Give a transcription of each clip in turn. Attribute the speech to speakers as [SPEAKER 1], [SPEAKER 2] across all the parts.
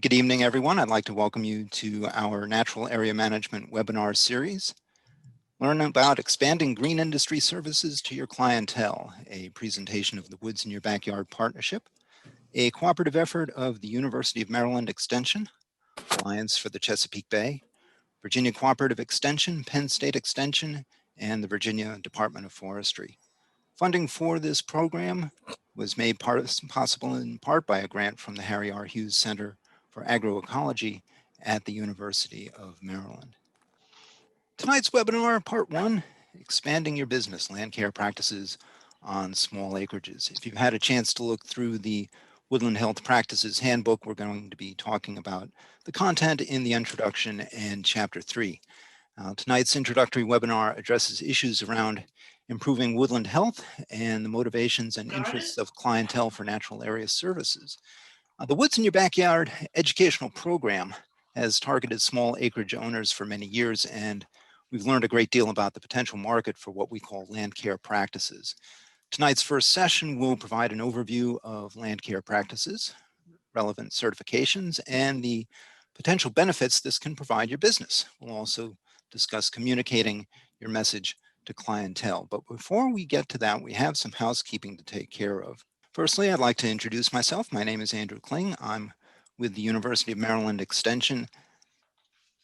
[SPEAKER 1] Good evening, everyone. I'd like to welcome you to our Natural Area Management webinar series. Learn about expanding green industry services to your clientele, a presentation of the Woods in Your Backyard Partnership, a cooperative effort of the University of Maryland Extension, Alliance for the Chesapeake Bay, Virginia Cooperative Extension, Penn State Extension, and the Virginia Department of Forestry. Funding for this program was made possible in part by a grant from the Harry R. Hughes Center for Agroecology at the University of Maryland. Tonight's webinar, part one, expanding your business land care practices on small acreages. If you've had a chance to look through the Woodland Health Practices Handbook, we're going to be talking about the content in the introduction and chapter 3. Tonight's introductory webinar addresses issues around improving woodland health and the motivations and interests of clientele for natural area services. The Woods in Your Backyard educational program has targeted small acreage owners for many years, and we've learned a great deal about the potential market for what we call land care practices. Tonight's first session will provide an overview of land care practices, relevant certifications, and the potential benefits this can provide your business. We'll also discuss communicating your message to clientele. But before we get to that, we have some housekeeping to take care of. Firstly, I'd like to introduce myself. My name is Andrew Kling. I'm with the University of Maryland Extension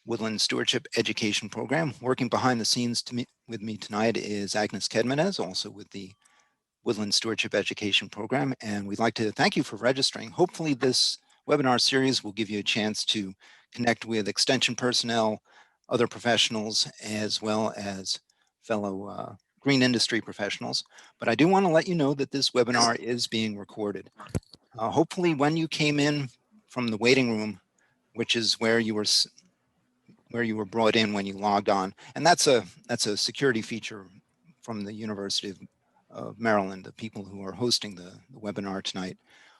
[SPEAKER 1] Woodland Stewardship Education Program. Working behind the scenes with me tonight is Agnes Kedmenez, also with the Woodland Stewardship Education Program. And we'd like to thank you for registering. Hopefully this webinar series will give you a chance to connect with extension personnel, other professionals, as well as fellow green industry professionals. But I do want to let you know that this webinar is being recorded. Hopefully when you came in from the waiting room, which is where you were brought in when you logged on, and that's a security feature from the University of Maryland, the people who are hosting the webinar tonight.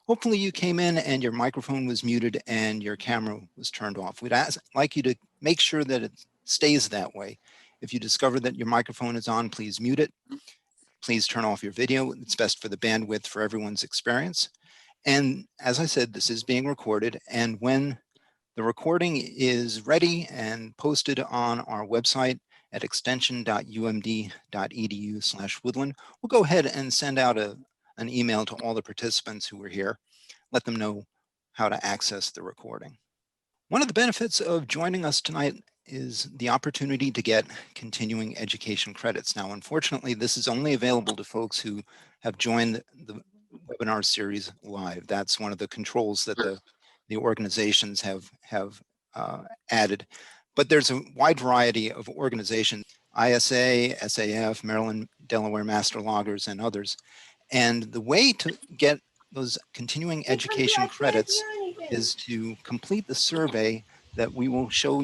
[SPEAKER 1] Hopefully you came in and your microphone was muted and your camera was turned off. We'd like you to make sure that it stays that way. If you discover that your microphone is on, please mute it. Please turn off your video. It's best for the bandwidth for everyone's experience. And as I said, this is being recorded, and when the recording is ready and posted on our website at extension.umd.edu/woodland, we'll go ahead and send out an email to all the participants who are here, let them know how to access the recording. One of the benefits of joining us tonight is the opportunity to get continuing education credits. Now, unfortunately, this is only available to folks who have joined the webinar series live. That's one of the controls that the organizations have added. But there's a wide variety of organizations, ISA, SAF, Maryland, Delaware Master Loggers, and others. And the way to get those continuing education credits is to complete the survey that we will show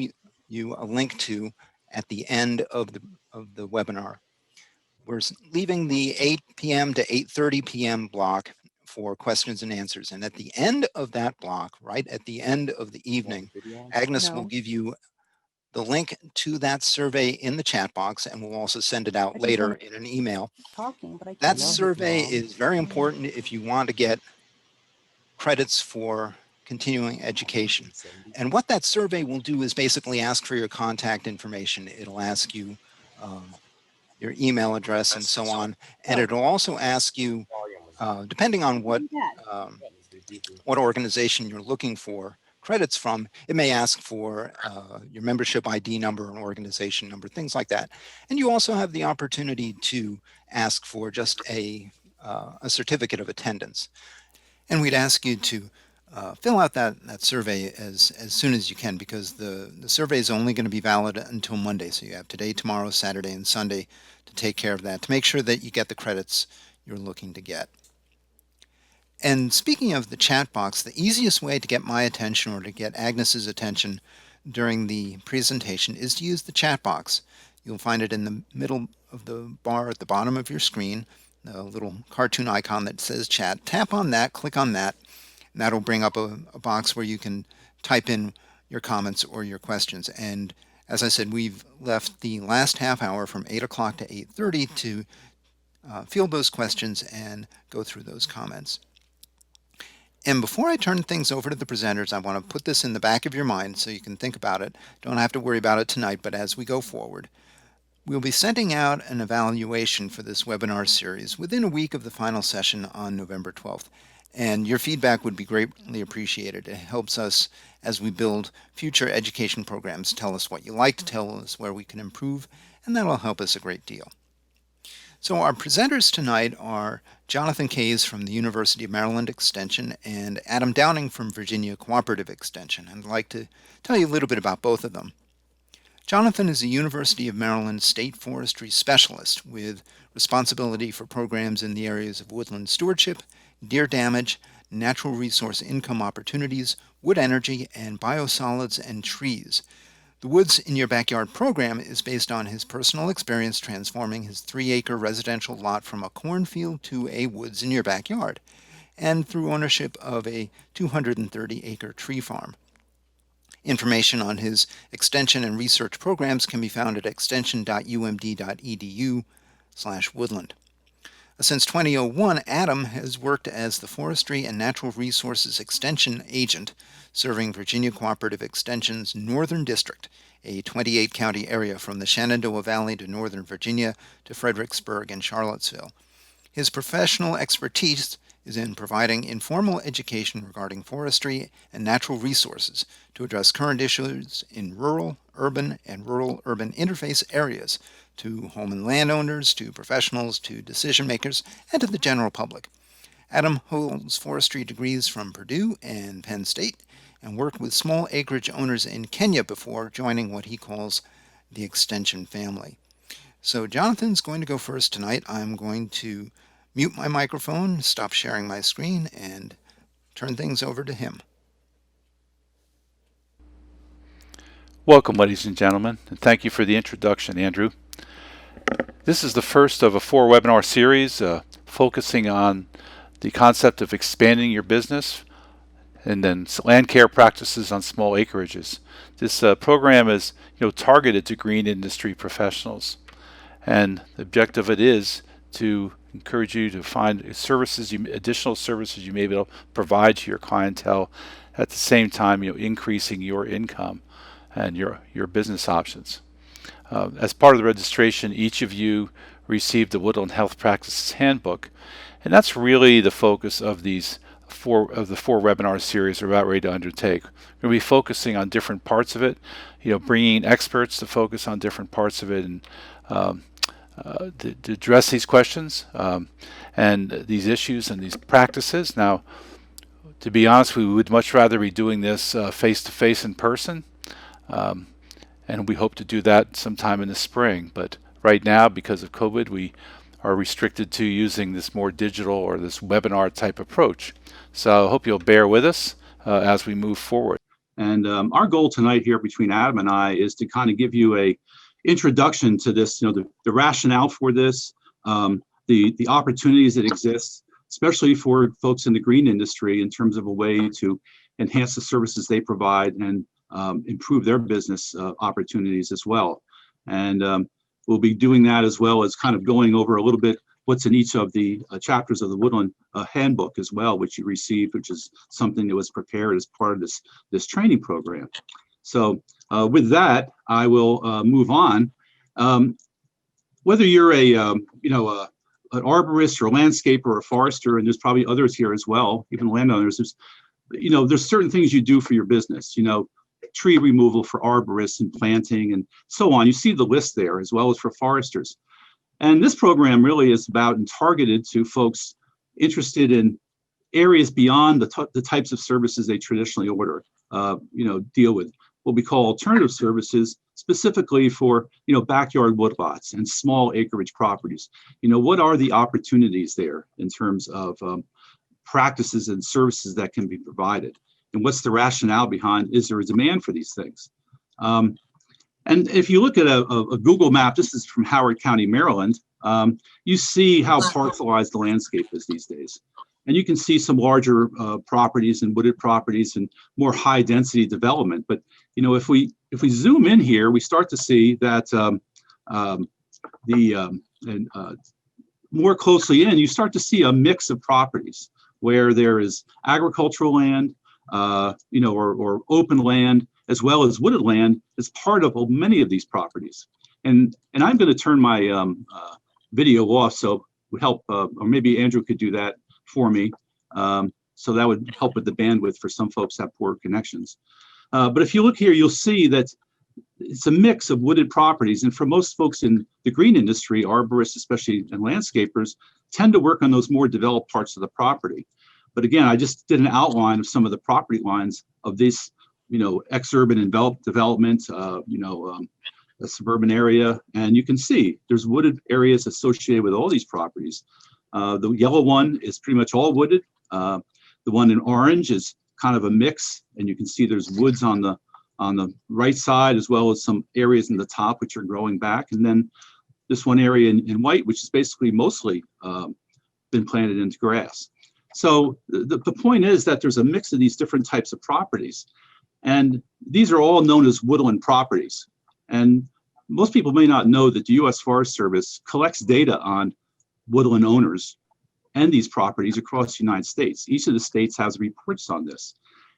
[SPEAKER 1] you a link to at the end of the webinar. We're leaving the 8 p.m. to 8:30 p.m. block for questions and answers. And at the end of that block, right at the end of the evening, Agnes will give you the link to that survey in the chat box, and we'll also send it out later in an email. That survey is very important if you want to get credits for continuing education. And what that survey will do is basically ask for your contact information. It'll ask you your email address and so on. And it'll also ask you, depending on what organization you're looking for credits from, it may ask for your membership ID number and organization number, things like that. And you also have the opportunity to ask for just a certificate of attendance. And we'd ask you to fill out that survey as soon as you can, because the survey is only going to be valid until Monday. So you have today, tomorrow, Saturday, and Sunday to take care of that, to make sure that you get the credits you're looking to get. And speaking of the chat box, the easiest way to get my attention or to get Agnes's attention during the presentation is to use the chat box. You'll find it in the middle of the bar at the bottom of your screen, the little cartoon icon that says chat. Tap on that, click on that, and that'll bring up a box where you can type in your comments or your questions. And as I said, we've left the last half hour from 8 o'clock to 8:30 to field those questions and go through those comments. And before I turn things over to the presenters, I want to put this in the back of your mind so you can think about it. Don't have to worry about it tonight, but as we go forward, we'll be sending out an evaluation for this webinar series within a week of the final session on November 12th. And your feedback would be greatly appreciated. It helps us as we build future education programs. Tell us what you liked, tell us where we can improve, and that'll help us a great deal. So our presenters tonight are Jonathan Kays from the University of Maryland Extension and Adam Downing from Virginia Cooperative Extension. I'd like to tell you a little bit about both of them. Jonathan is a University of Maryland State Forestry Specialist with responsibility for programs in the areas of woodland stewardship, deer damage, natural resource income opportunities, wood energy, and biosolids and trees. The Woods in Your Backyard program is based on his personal experience transforming his 3-acre residential lot from a cornfield to a woods in your backyard, and through ownership of a 230-acre tree farm. Information on his extension and research programs can be found at extension.umd.edu/woodland. Since 2001, Adam has worked as the Forestry and Natural Resources Extension Agent, serving Virginia Cooperative Extension's Northern District, a 28-county area from the Shenandoah Valley to Northern Virginia to Fredericksburg and Charlottesville. His professional expertise is in providing informal education regarding forestry and natural resources to address current issues in rural, urban, and rural-urban interface areas, to home and landowners, to professionals, to decision makers, and to the general public. Adam holds forestry degrees from Purdue and Penn State and worked with small acreage owners in Kenya before joining what he calls the Extension family. So Jonathan's going to go first tonight. I'm going to mute my microphone, stop sharing my screen, and turn things over to him.
[SPEAKER 2] Welcome, ladies and gentlemen, and thank you for the introduction, Andrew. This is the first of a 4-webinar series focusing on the concept of expanding your business and then land care practices on small acreages. This program is targeted to green industry professionals, and the objective of it is to encourage you to find services, additional services you may be able to provide to your clientele, at the same time increasing your income and your business options. As part of the registration, each of you received the Woodland Health Practices Handbook, and that's really the focus of the 4 webinar series we're about ready to undertake. We're going to be focusing on different parts of it, bringing experts to focus on different parts of it and to address these questions and these issues and these practices. Now, to be honest, we would much rather be doing this face-to-face in person. And we hope to do that sometime in the spring. But right now, because of COVID, we are restricted to using this more digital or this webinar type approach. So I hope you'll bear with us as we move forward.
[SPEAKER 3] And our goal tonight here between Adam and I is to kind of give you a introduction to this, the rationale for this, the opportunities that exist, especially for folks in the green industry in terms of a way to enhance the services they provide and improve their business opportunities as well. And we'll be doing that as well as kind of going over a little bit what's in each of the chapters of the Woodland Handbook as well, which you received, which is something that was prepared as part of this training program. So with that, I will move on. Whether you're an arborist or a landscaper or a forester, and there's probably others here as well, even landowners, there's certain things you do for your business, tree removal for arborists and planting and so on. You see the list there, as well as for foresters. And this program really is about and targeted to folks interested in areas beyond the types of services they traditionally order, deal with what we call alternative services, specifically for, backyard woodlots and small acreage properties. What are the opportunities there in terms of practices and services that can be provided? And what's the rationale behind, is there a demand for these things? And if you look at a Google map, this is from Howard County, Maryland, you see how parcelized the landscape is these days. And you can see some larger properties and wooded properties and more high density development. But, if we zoom in here, we start to see that more closely in, you start to see a mix of properties where there is agricultural land, or open land, as well as wooded land, as part of many of these properties. And I'm going to turn my video off, so it would help, or maybe Andrew could do that for me. So that would help with the bandwidth for some folks that have poor connections. But if you look here, you'll see that it's a mix of wooded properties. And for most folks in the green industry, arborists, especially, and landscapers, tend to work on those more developed parts of the property. But again, I just did an outline of some of the property lines of this, ex-urban development, a suburban area. And you can see there's wooded areas associated with all these properties. The yellow one is pretty much all wooded. The one in orange is kind of a mix, and you can see there's woods on the right side, as well as some areas in the top which are growing back. And then this one area in white, which is basically mostly been planted into grass. So the point is that there's a mix of these different types of properties. And these are all known as woodland properties. And most people may not know that the U.S. Forest Service collects data on woodland owners and these properties across the United States. Each of the states has reports on this.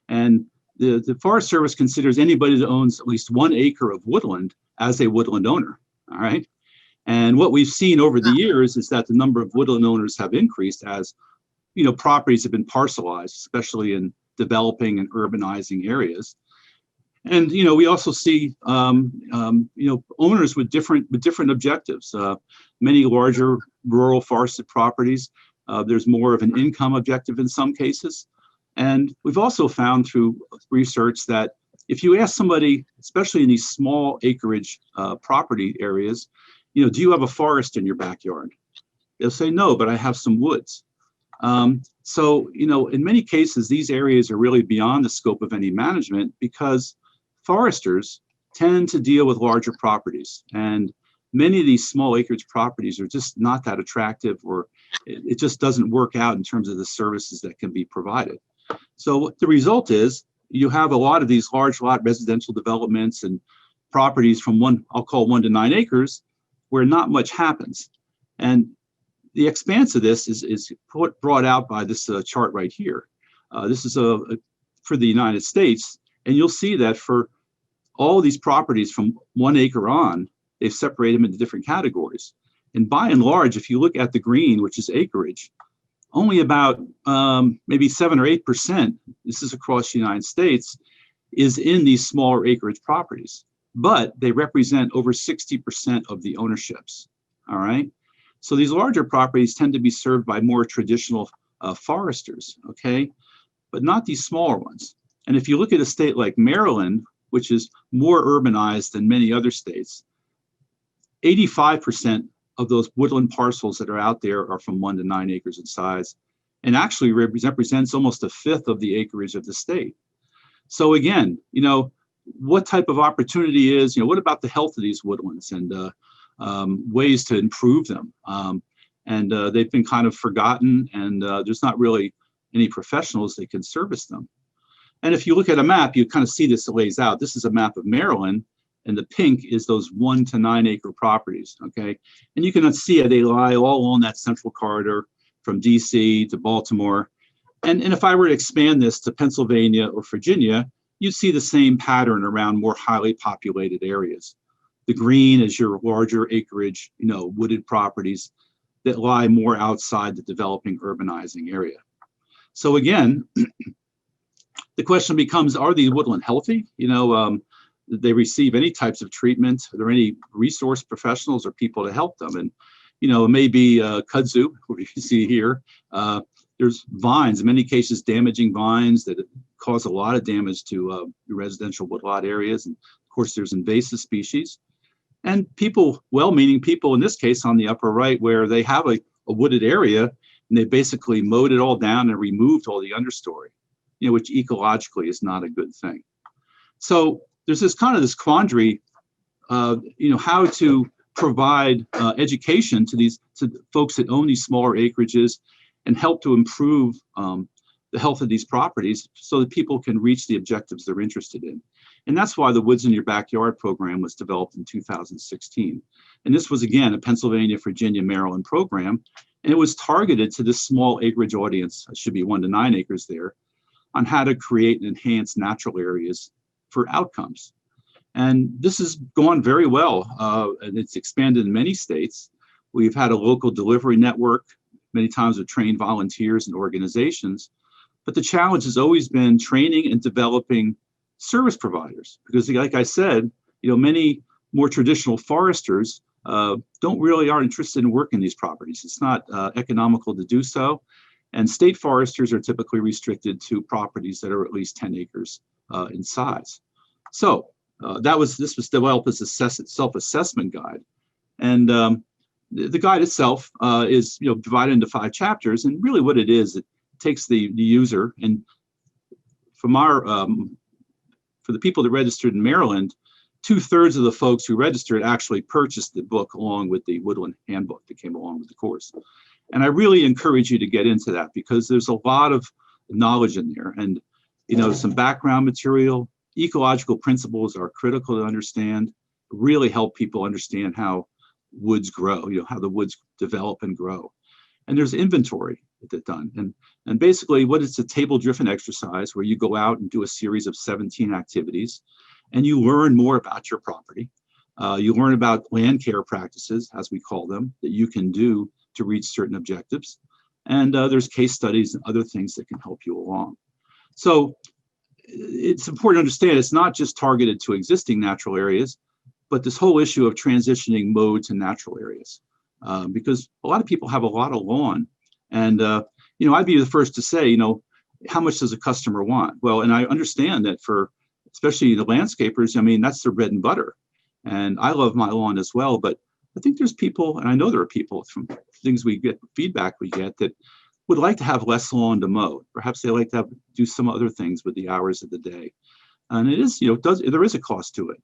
[SPEAKER 3] And the Forest Service considers anybody that owns at least 1 acre of woodland as a woodland owner, all right? And what we've seen over the years is that the number of woodland owners have increased as, properties have been parcelized, especially in developing and urbanizing areas. And, we also see, owners with different objectives. Many larger rural forested properties, there's more of an income objective in some cases. And we've also found through research that if you ask somebody, especially in these small acreage property areas, do you have a forest in your backyard? They'll say, no, but I have some woods. So, in many cases, these areas are really beyond the scope of any management because foresters tend to deal with larger properties. And many of these small acreage properties are just not that attractive, or it just doesn't work out in terms of the services that can be provided. So the result is you have a lot of these large lot residential developments and properties from I'll call 1 to 9 acres, where not much happens. And the expanse of this is brought out by this chart right here. This is for the United States, and you'll see that for all these properties from 1 acre on, they've separated them into different categories. And by and large, if you look at the green, which is acreage, only about maybe 7 or 8%, this is across the United States, is in these smaller acreage properties. But they represent over 60% of the ownerships, all right? So these larger properties tend to be served by more traditional foresters, okay? But not these smaller ones. And if you look at a state like Maryland, which is more urbanized than many other states, 85% of those woodland parcels that are out there are from 1 to 9 acres in size, and actually represents almost 1/5 of the acreage of the state. So again, what type of opportunity is, what about the health of these woodlands and ways to improve them? And they've been kind of forgotten, and there's not really any professionals that can service them. And if you look at a map, you kind of see this lays out. This is a map of Maryland, and the pink is those 1 to 9 acre properties, okay? And you can see they lie all along that central corridor from DC to Baltimore. And if I were to expand this to Pennsylvania or Virginia, you'd see the same pattern around more highly populated areas. The green is your larger acreage, wooded properties that lie more outside the developing urbanizing area. So again, the question becomes, are these woodland healthy? Did they receive any types of treatment? Are there any resource professionals or people to help them? And, it may be kudzu, what you see here. There's vines, in many cases, damaging vines that cause a lot of damage to residential woodlot areas. And of course, there's invasive species. And people, well-meaning people in this case on the upper right, where they have a wooded area and they basically mowed it all down and removed all the understory, which ecologically is not a good thing. So there's this quandary, how to provide education to folks that own these smaller acreages and help to improve the health of these properties so that people can reach the objectives they're interested in. And that's why the Woods in Your Backyard program was developed in 2016. And this was, again, a Pennsylvania, Virginia, Maryland program. And it was targeted to this small acreage audience, it should be 1 to 9 acres there, on how to create and enhance natural areas for outcomes. And this has gone very well, and it's expanded in many states. We've had a local delivery network, many times with trained volunteers and organizations. But the challenge has always been training and developing service providers, because like I said, many more traditional foresters aren't interested in working these properties. It's not economical to do so. And state foresters are typically restricted to properties that are at least 10 acres in size. So this was developed as a self-assessment guide. And the guide itself is divided into 5 chapters. And really what it is, it takes the user, and from for the people that registered in Maryland, 2/3 of the folks who registered actually purchased the book along with the Woodland Handbook that came along with the course. And I really encourage you to get into that, because there's a lot of knowledge in there, and some background material. Ecological principles are critical to understand, really help people understand how woods grow, how the woods develop and grow. And there's inventory that's done. And basically what it's a table-driven exercise where you go out and do a series of 17 activities, and you learn more about your property. You learn about land care practices, as we call them, that you can do to reach certain objectives. And there's case studies and other things that can help you along. So it's important to understand it's not just targeted to existing natural areas, but this whole issue of transitioning mode to natural areas. Because a lot of people have a lot of lawn. And, I'd be the first to say, how much does a customer want? Well, and I understand that for especially the landscapers, that's their bread and butter. And I love my lawn as well, but I think there's people, and I know there are people from things we get, feedback we get, that would like to have less lawn to mow. Perhaps they like to do some other things with the hours of the day. And it is, there is a cost to it.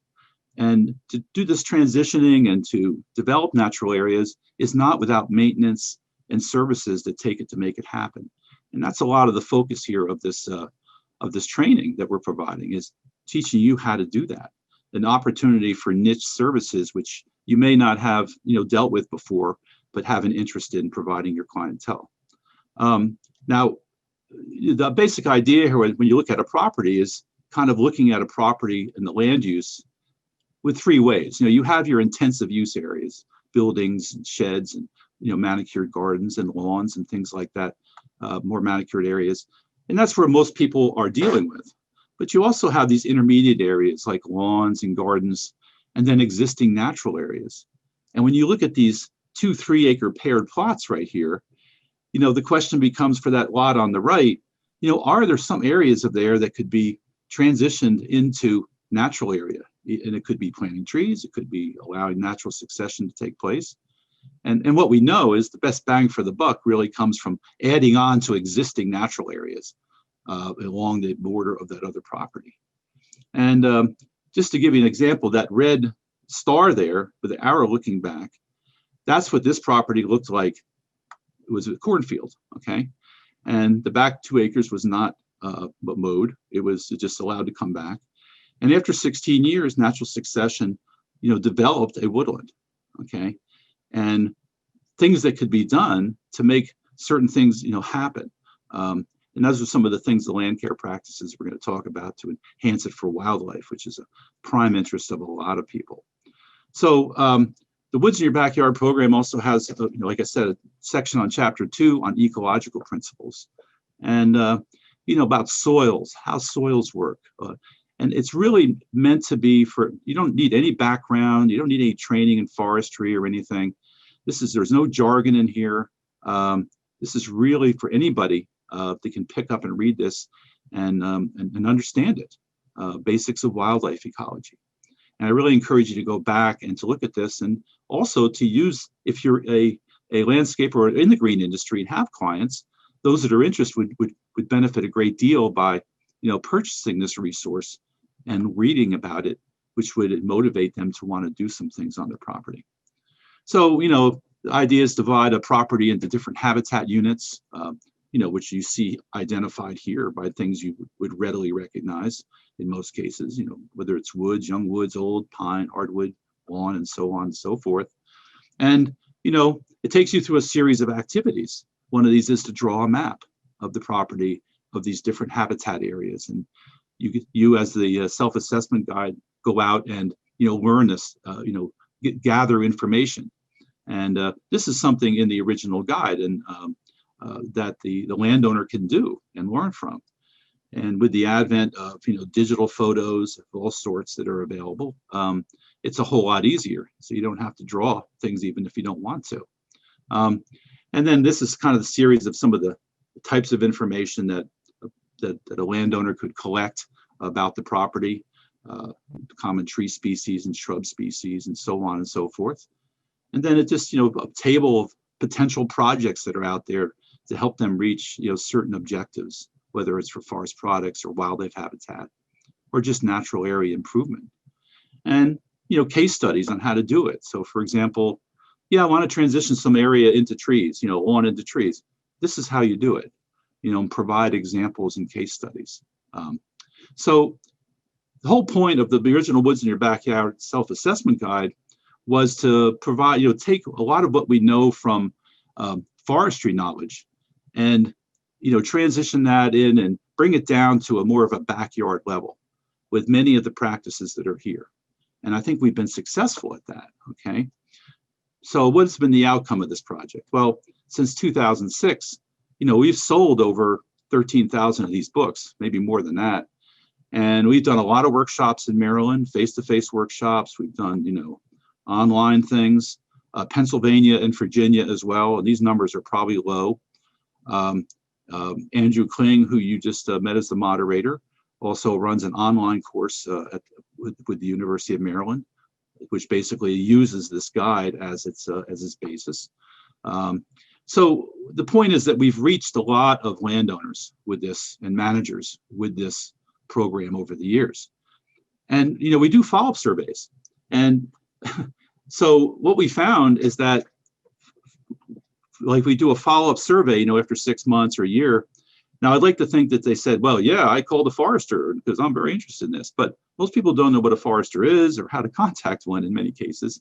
[SPEAKER 3] And to do this transitioning and to develop natural areas is not without maintenance and services that take it to make it happen. And that's a lot of the focus here of this training that we're providing, is teaching you how to do that. An opportunity for niche services, which you may not have dealt with before, but have an interest in providing your clientele. Now, the basic idea here when you look at a property is kind of looking at a property and the land use with 3 ways. You have your intensive use areas, buildings and sheds and manicured gardens and lawns and things like that, more manicured areas. And that's where most people are dealing with. But you also have these intermediate areas like lawns and gardens, and then existing natural areas. And when you look at these 2-3 acre paired plots right here, the question becomes, for that lot on the right, are there some areas of there that could be transitioned into natural area? And it could be planting trees, it could be allowing natural succession to take place. And what we know is the best bang for the buck really comes from adding on to existing natural areas along the border of that other property. And just to give you an example, that red star there with the arrow looking back, that's what this property looked like. It was a cornfield, okay? And the back 2 acres was not mowed. It was just allowed to come back. And after 16 years, natural succession, developed a woodland, okay? And things that could be done to make certain things, happen. And those are some of the things, the land care practices we're going to talk about to enhance it for wildlife, which is a prime interest of a lot of people. So the Woods in Your Backyard program also has, like I said, a section on chapter 2 on ecological principles, and about soils, how soils work. And it's really meant to be for, you don't need any background, you don't need any training in forestry or anything. There's no jargon in here. This is really for anybody that can pick up and read this and understand it. Basics of wildlife ecology. And I really encourage you to go back and to look at this, and also to use, if you're a landscaper or in the green industry and have clients, those that are interested would benefit a great deal by purchasing this resource and reading about it, which would motivate them to want to do some things on their property. So, the idea is divide a property into different habitat units, which you see identified here by things you would readily recognize in most cases, whether it's woods, young woods, old, pine, hardwood, lawn, and so on and so forth. And, it takes you through a series of activities. One of these is to draw a map of the property of these different habitat areas. And you as the self-assessment guide, go out and, learn this, gather information. And this is something in the original guide and that the landowner can do and learn from. And with the advent of, digital photos of all sorts that are available, it's a whole lot easier. So you don't have to draw things even if you don't want to. And then this is kind of the series of some of the types of information that a landowner could collect about the property, common tree species and shrub species and so on and so forth. And then it just, a table of potential projects that are out there to help them reach, certain objectives, whether it's for forest products or wildlife habitat or just natural area improvement. And, case studies on how to do it. So for example, I want to transition some area into trees, lawn into trees. This is how you do it, and provide examples and case studies. So the whole point of the original Woods in Your Backyard self-assessment guide was to provide, take a lot of what we know from forestry knowledge and, transition that in and bring it down to a more of a backyard level with many of the practices that are here. And I think we've been successful at that, okay? So what's been the outcome of this project? Well, since 2006, we've sold over 13,000 of these books, maybe more than that. And we've done a lot of workshops in Maryland, face-to-face workshops. We've done, online things, Pennsylvania and Virginia as well. And these numbers are probably low. Andrew Kling, who you just met as the moderator, also runs an online course with the University of Maryland, which basically uses this guide as its basis. So the point is that we've reached a lot of landowners with this and managers with this program over the years. And, we do follow-up surveys. And so what we found is that like we do a follow-up survey, after 6 months or a year. Now, I'd like to think that they said, well, yeah, I called a forester because I'm very interested in this. But most people don't know what a forester is or how to contact one in many cases.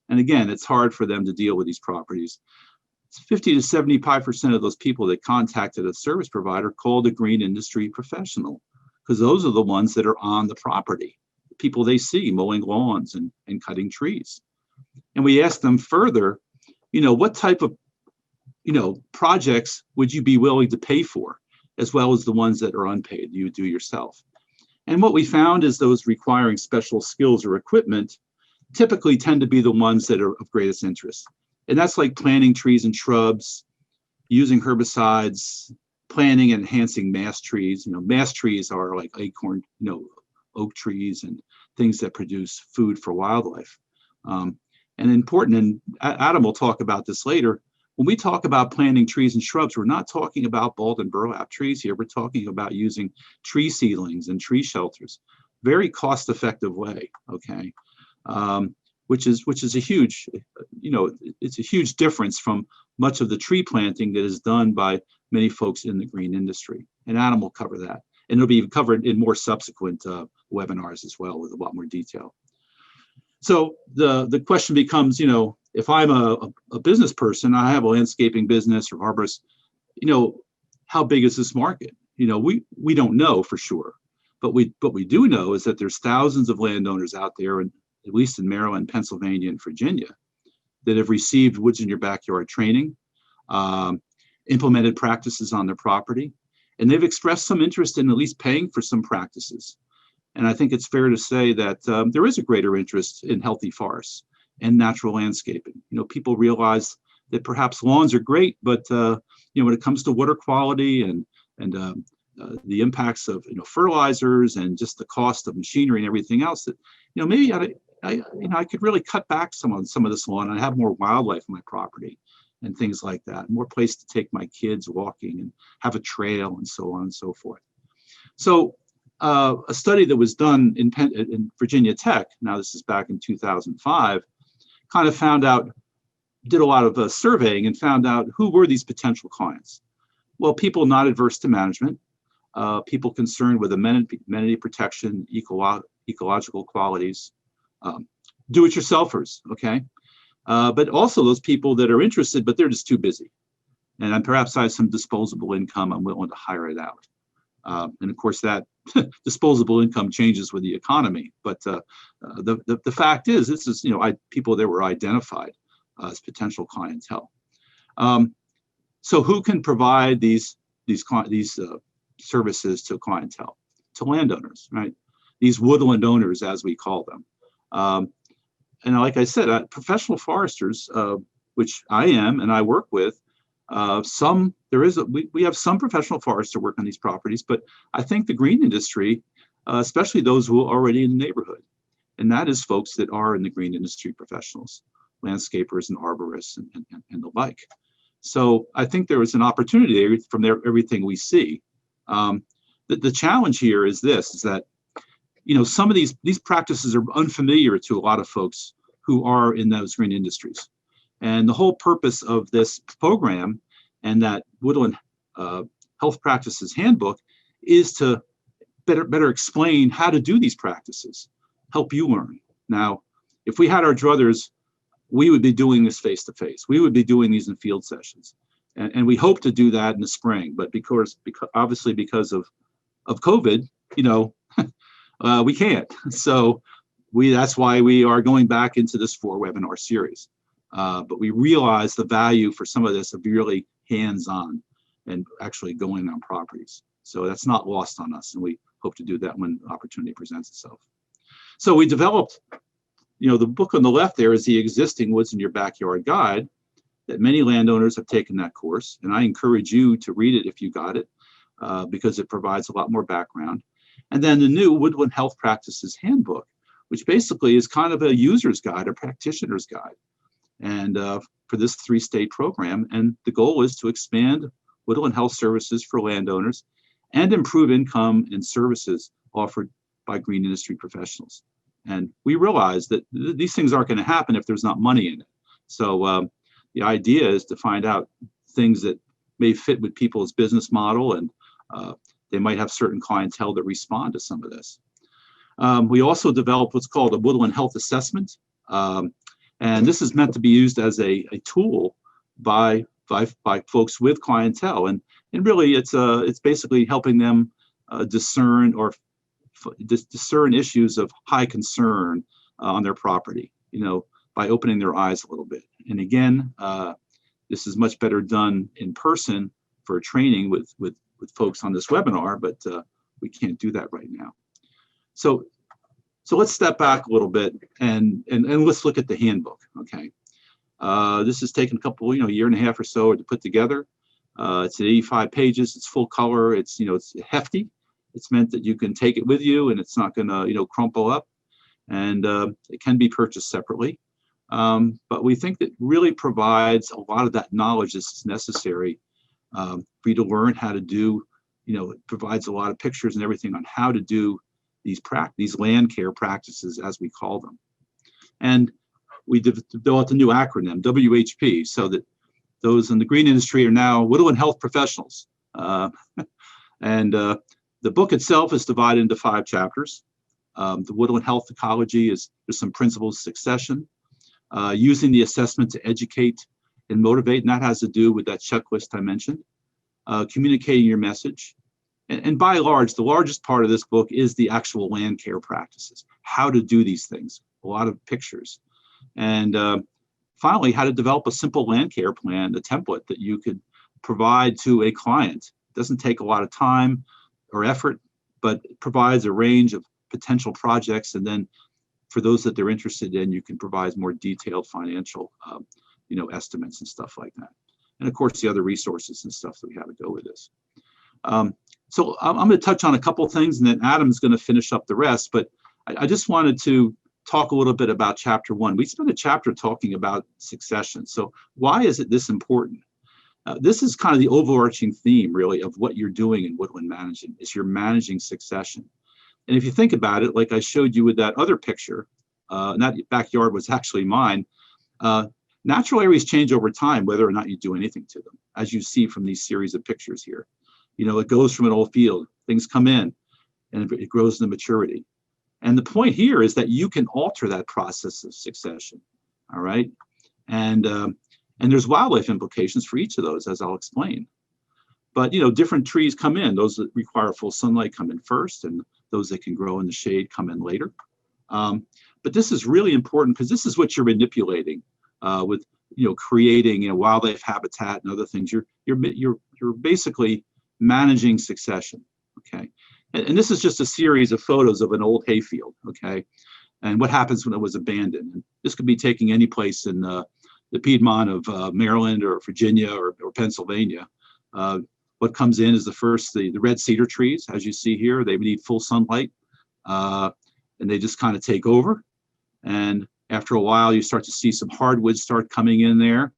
[SPEAKER 3] And again, it's hard for them to deal with these properties. 50 to 75% of those people that contacted a service provider called a green industry professional because those are the ones that are on the property, the people they see mowing lawns and cutting trees. And we asked them further, what type of, projects would you be willing to pay for, as well as the ones that are unpaid, you do yourself. And what we found is those requiring special skills or equipment typically tend to be the ones that are of greatest interest. And that's like planting trees and shrubs, using herbicides, planting and enhancing mass trees. Mass trees are like acorn, oak trees and things that produce food for wildlife. And important, and Adam will talk about this later, when we talk about planting trees and shrubs, we're not talking about bald and burlap trees here. We're talking about using tree seedlings and tree shelters, very cost-effective way, okay? Which is a huge, it's a huge difference from much of the tree planting that is done by many folks in the green industry. And Adam will cover that. And it'll be covered in more subsequent webinars as well with a lot more detail. So the question becomes, if I'm a business person, I have a landscaping business or arborist, how big is this market? We don't know for sure, but we do know is that there's thousands of landowners out there, at least in Maryland, Pennsylvania, and Virginia, that have received Woods in Your Backyard training, implemented practices on their property, and they've expressed some interest in at least paying for some practices. And I think it's fair to say that there is a greater interest in healthy forests and natural landscaping. People realize that perhaps lawns are great, but when it comes to water quality and the impacts of fertilizers and just the cost of machinery and everything else, that maybe I could really cut back some of this lawn and have more wildlife on my property and things like that, more place to take my kids walking and have a trail and so on and so forth. So a study that was done in Virginia Tech, now this is back in 2005, kind of did a lot of surveying and found out who were these potential clients. Well, people not adverse to management, people concerned with amenity protection, ecological qualities, do-it-yourselfers, okay? but also those people that are interested, but they're just too busy. And perhaps I have some disposable income, I'm willing to hire it out. And of course, that disposable income changes with the economy. But the fact is, this is, people that were identified as potential clientele. So who can provide these services to clientele? To landowners, right? These woodland owners, as we call them. And like I said, professional foresters, which I am and I work with, we have some professional foresters work on these properties, but I think the green industry, especially those who are already in the neighborhood, and that is folks that are in the green industry professionals, landscapers and arborists and the like. So I think there is an opportunity there from there, everything we see. The challenge here is this, is that, some of these practices are unfamiliar to a lot of folks who are in those green industries. And the whole purpose of this program and that Woodland Health Practices Handbook is to better explain how to do these practices, help you learn. Now, if we had our druthers, we would be doing this face-to-face. We would be doing these in field sessions. And we hope to do that in the spring, but because obviously because of COVID, we can't. So that's why we are going back into this 4-webinar series. But we realize the value for some of this of really hands-on and actually going on properties. So that's not lost on us, and we hope to do that when opportunity presents itself. So we developed, the book on the left there is the existing Woods in Your Backyard guide that many landowners have taken that course, and I encourage you to read it if you got it, because it provides a lot more background. And then the new Woodland Health Practices Handbook, which basically is kind of a user's guide, a practitioner's guide, and for this 3-state program. And the goal is to expand woodland health services for landowners and improve income and services offered by green industry professionals. And we realize that these things aren't going to happen if there's not money in it. So the idea is to find out things that may fit with people's business model, and they might have certain clientele that respond to some of this. We also developed what's called a Woodland Health Assessment. And this is meant to be used as a tool by folks with clientele. And really, it's basically helping them discern issues of high concern on their property, by opening their eyes a little bit. And again, this is much better done in person for training with folks on this webinar, but we can't do that right now. So let's step back a little bit and let's look at the handbook. Okay, this has taken a couple, year and a half or so to put together. It's at 85 pages. It's full color. It's it's hefty. It's meant that you can take it with you, and it's not going to crumple up. And it can be purchased separately. But we think that really provides a lot of that knowledge that's necessary for you to learn how to do. It provides a lot of pictures and everything on how to do these land care practices, as we call them. And we developed a new acronym, WHP, so that those in the green industry are now Woodland Health Professionals. And the book itself is divided into 5 chapters. The Woodland Health Ecology there's some principles of succession, using the assessment to educate and motivate, and that has to do with that checklist I mentioned, communicating your message. And by and large, the largest part of this book is the actual land care practices, how to do these things, a lot of pictures. And finally, how to develop a simple land care plan, a template that you could provide to a client. It doesn't take a lot of time or effort, but it provides a range of potential projects. And then for those that they're interested in, you can provide more detailed financial estimates and stuff like that. And of course, the other resources and stuff that we have to go with this. So I'm going to touch on a couple of things, and then Adam's going to finish up the rest. But I just wanted to talk a little bit about chapter 1. We spent a chapter talking about succession. So why is it this important? This is kind of the overarching theme, really, of what you're doing in woodland management, is you're managing succession. And if you think about it, like I showed you with that other picture, and that backyard was actually mine, natural areas change over time, whether or not you do anything to them, as you see from these series of pictures here. It goes from an old field, things come in, and it grows into maturity. And the point here is that you can alter that process of succession, all right? And there's wildlife implications for each of those, as I'll explain. But different trees come in. Those that require full sunlight come in first, and those that can grow in the shade come in later. But this is really important because this is what you're manipulating with creating wildlife habitat and other things. You're basically managing succession. Okay, and this is just a series of photos of an old hayfield. Okay, and what happens when it was abandoned. And this could be taking any place in the Piedmont of Maryland or Virginia or Pennsylvania. What comes in is the red cedar trees, as you see here. They need full sunlight, and they just kind of take over. And after a while, you start to see some hardwoods start coming in there,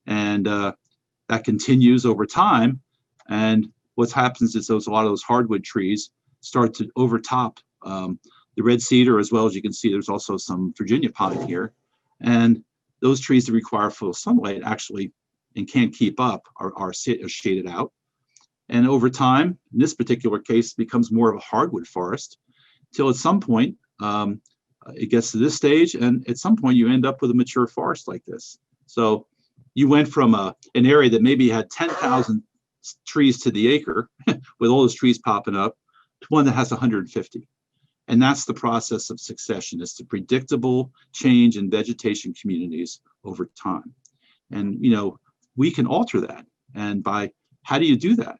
[SPEAKER 3] and that continues over time. And what happens is a lot of those hardwood trees start to overtop the red cedar, as well as you can see. There's also some Virginia pine here, and those trees that require full sunlight actually and can't keep up are shaded out. And over time, in this particular case, it becomes more of a hardwood forest till at some point it gets to this stage, and at some point you end up with a mature forest like this. So you went from an area that maybe had 10,000 trees to the acre with all those trees popping up to one that has 150. And that's the process of succession. It's the predictable change in vegetation communities over time. And we can alter that. And how do you do that?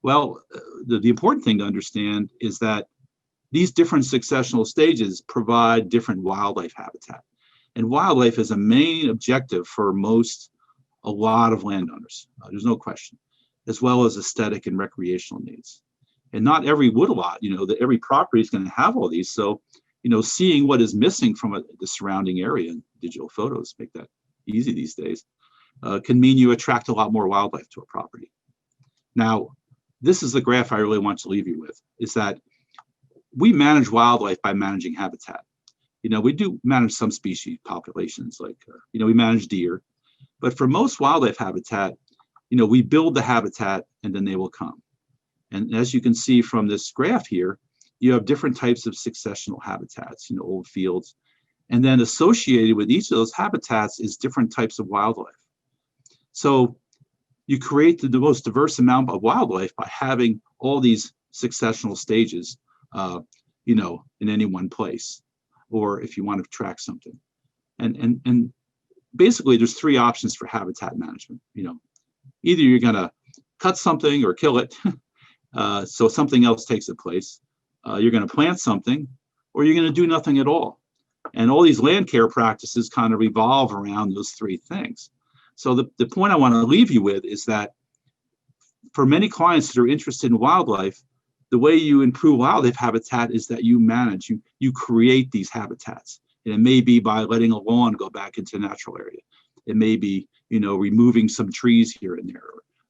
[SPEAKER 3] Well, the important thing to understand is that these different successional stages provide different wildlife habitat. And wildlife is a main objective for a lot of landowners. There's no question, as well as aesthetic and recreational needs. And not every woodlot, every property is going to have all these. So, seeing what is missing from the surrounding area, and digital photos make that easy these days, can mean you attract a lot more wildlife to a property. Now, this is the graph I really want to leave you with, is that we manage wildlife by managing habitat. We do manage some species populations, like, we manage deer, but for most wildlife habitat, we build the habitat and then they will come. And as you can see from this graph here, you have different types of successional habitats, old fields, and then associated with each of those habitats is different types of wildlife. So you create the most diverse amount of wildlife by having all these successional stages, in any one place, or if you want to track something. And basically, there's three options for habitat management. Either you're going to cut something or kill it, so something else takes its place. You're going to plant something, or you're going to do nothing at all. And all these land care practices kind of revolve around those three things. So the point I want to leave you with is that for many clients that are interested in wildlife, the way you improve wildlife habitat is that you manage, you create these habitats. And it may be by letting a lawn go back into a natural area. It may be, removing some trees here and there,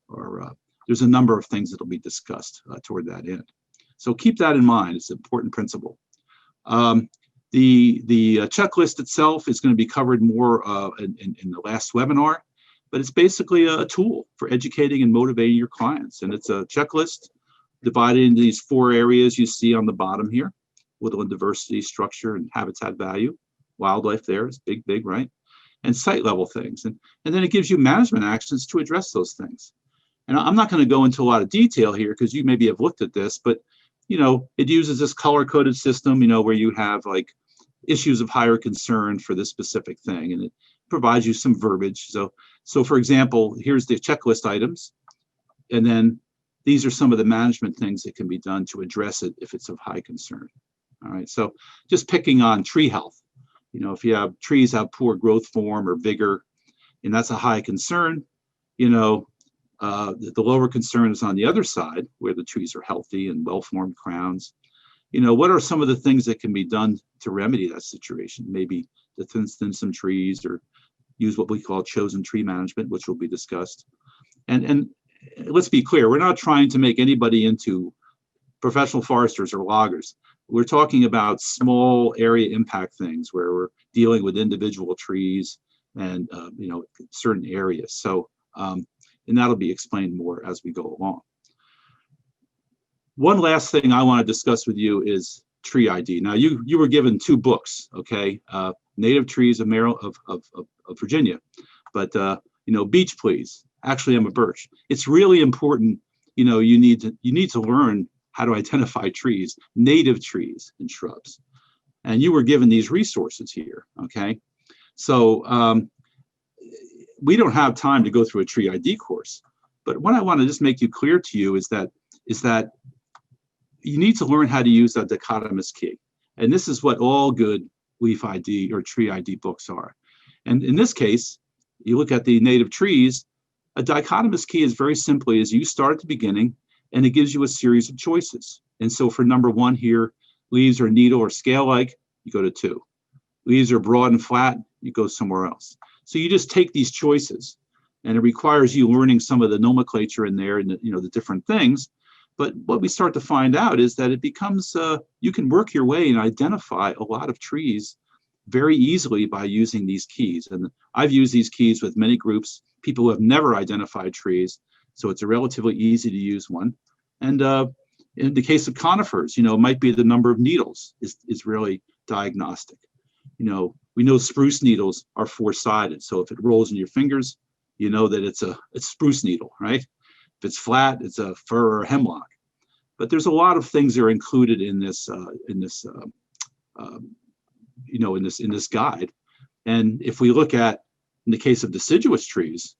[SPEAKER 3] or there's a number of things that will be discussed toward that end. So keep that in mind. It's an important principle. The checklist itself is going to be covered more in the last webinar, but it's basically a tool for educating and motivating your clients. And it's a checklist divided into these 4 areas you see on the bottom here: woodland diversity, structure, and habitat value. Wildlife there is big, right? And site level things. And then it gives you management actions to address those things. And I'm not going to go into a lot of detail here because you maybe have looked at this, but it uses this color-coded system, where you have like issues of higher concern for this specific thing, and it provides you some verbiage. So for example, here's the checklist items, and then these are some of the management things that can be done to address it if it's of high concern. All right, so just picking on tree health, if you have trees have poor growth form or vigor, and that's a high concern, the lower concern is on the other side, where the trees are healthy and well-formed crowns. What are some of the things that can be done to remedy that situation? Maybe to thin some trees, or use what we call chosen tree management, which will be discussed. And let's be clear, we're not trying to make anybody into professional foresters or loggers. We're talking about small area impact things where we're dealing with individual trees and certain areas. So and that'll be explained more as we go along. One last thing I want to discuss with you is tree ID. Now, you were given 2 books, okay? native trees of of Virginia, but beech please. Actually, I'm a birch. It's really important. You need to learn how to identify trees, native trees and shrubs. And you were given these resources here, okay? So we don't have time to go through a tree ID course, but what I want to just make you clear to you is that you need to learn how to use a dichotomous key. And this is what all good leaf ID or tree ID books are. And in this case, you look at the native trees, a dichotomous key is very simply as you start at the beginning, and it gives you a series of choices. And so for number 1 here, leaves are needle or scale-like, you go to 2. Leaves are broad and flat, you go somewhere else. So you just take these choices, and it requires you learning some of the nomenclature in there and the different things. But what we start to find out is that it becomes, you can work your way and identify a lot of trees very easily by using these keys. And I've used these keys with many groups, people who have never identified trees. So it's a relatively easy to use one. And in the case of conifers, it might be the number of needles is really diagnostic. We know spruce needles are 4-sided. So if it rolls in your fingers, you know that it's a spruce needle, right? If it's flat, it's a fir or hemlock. But there's a lot of things that are included in this guide. And if we look at, in the case of deciduous trees,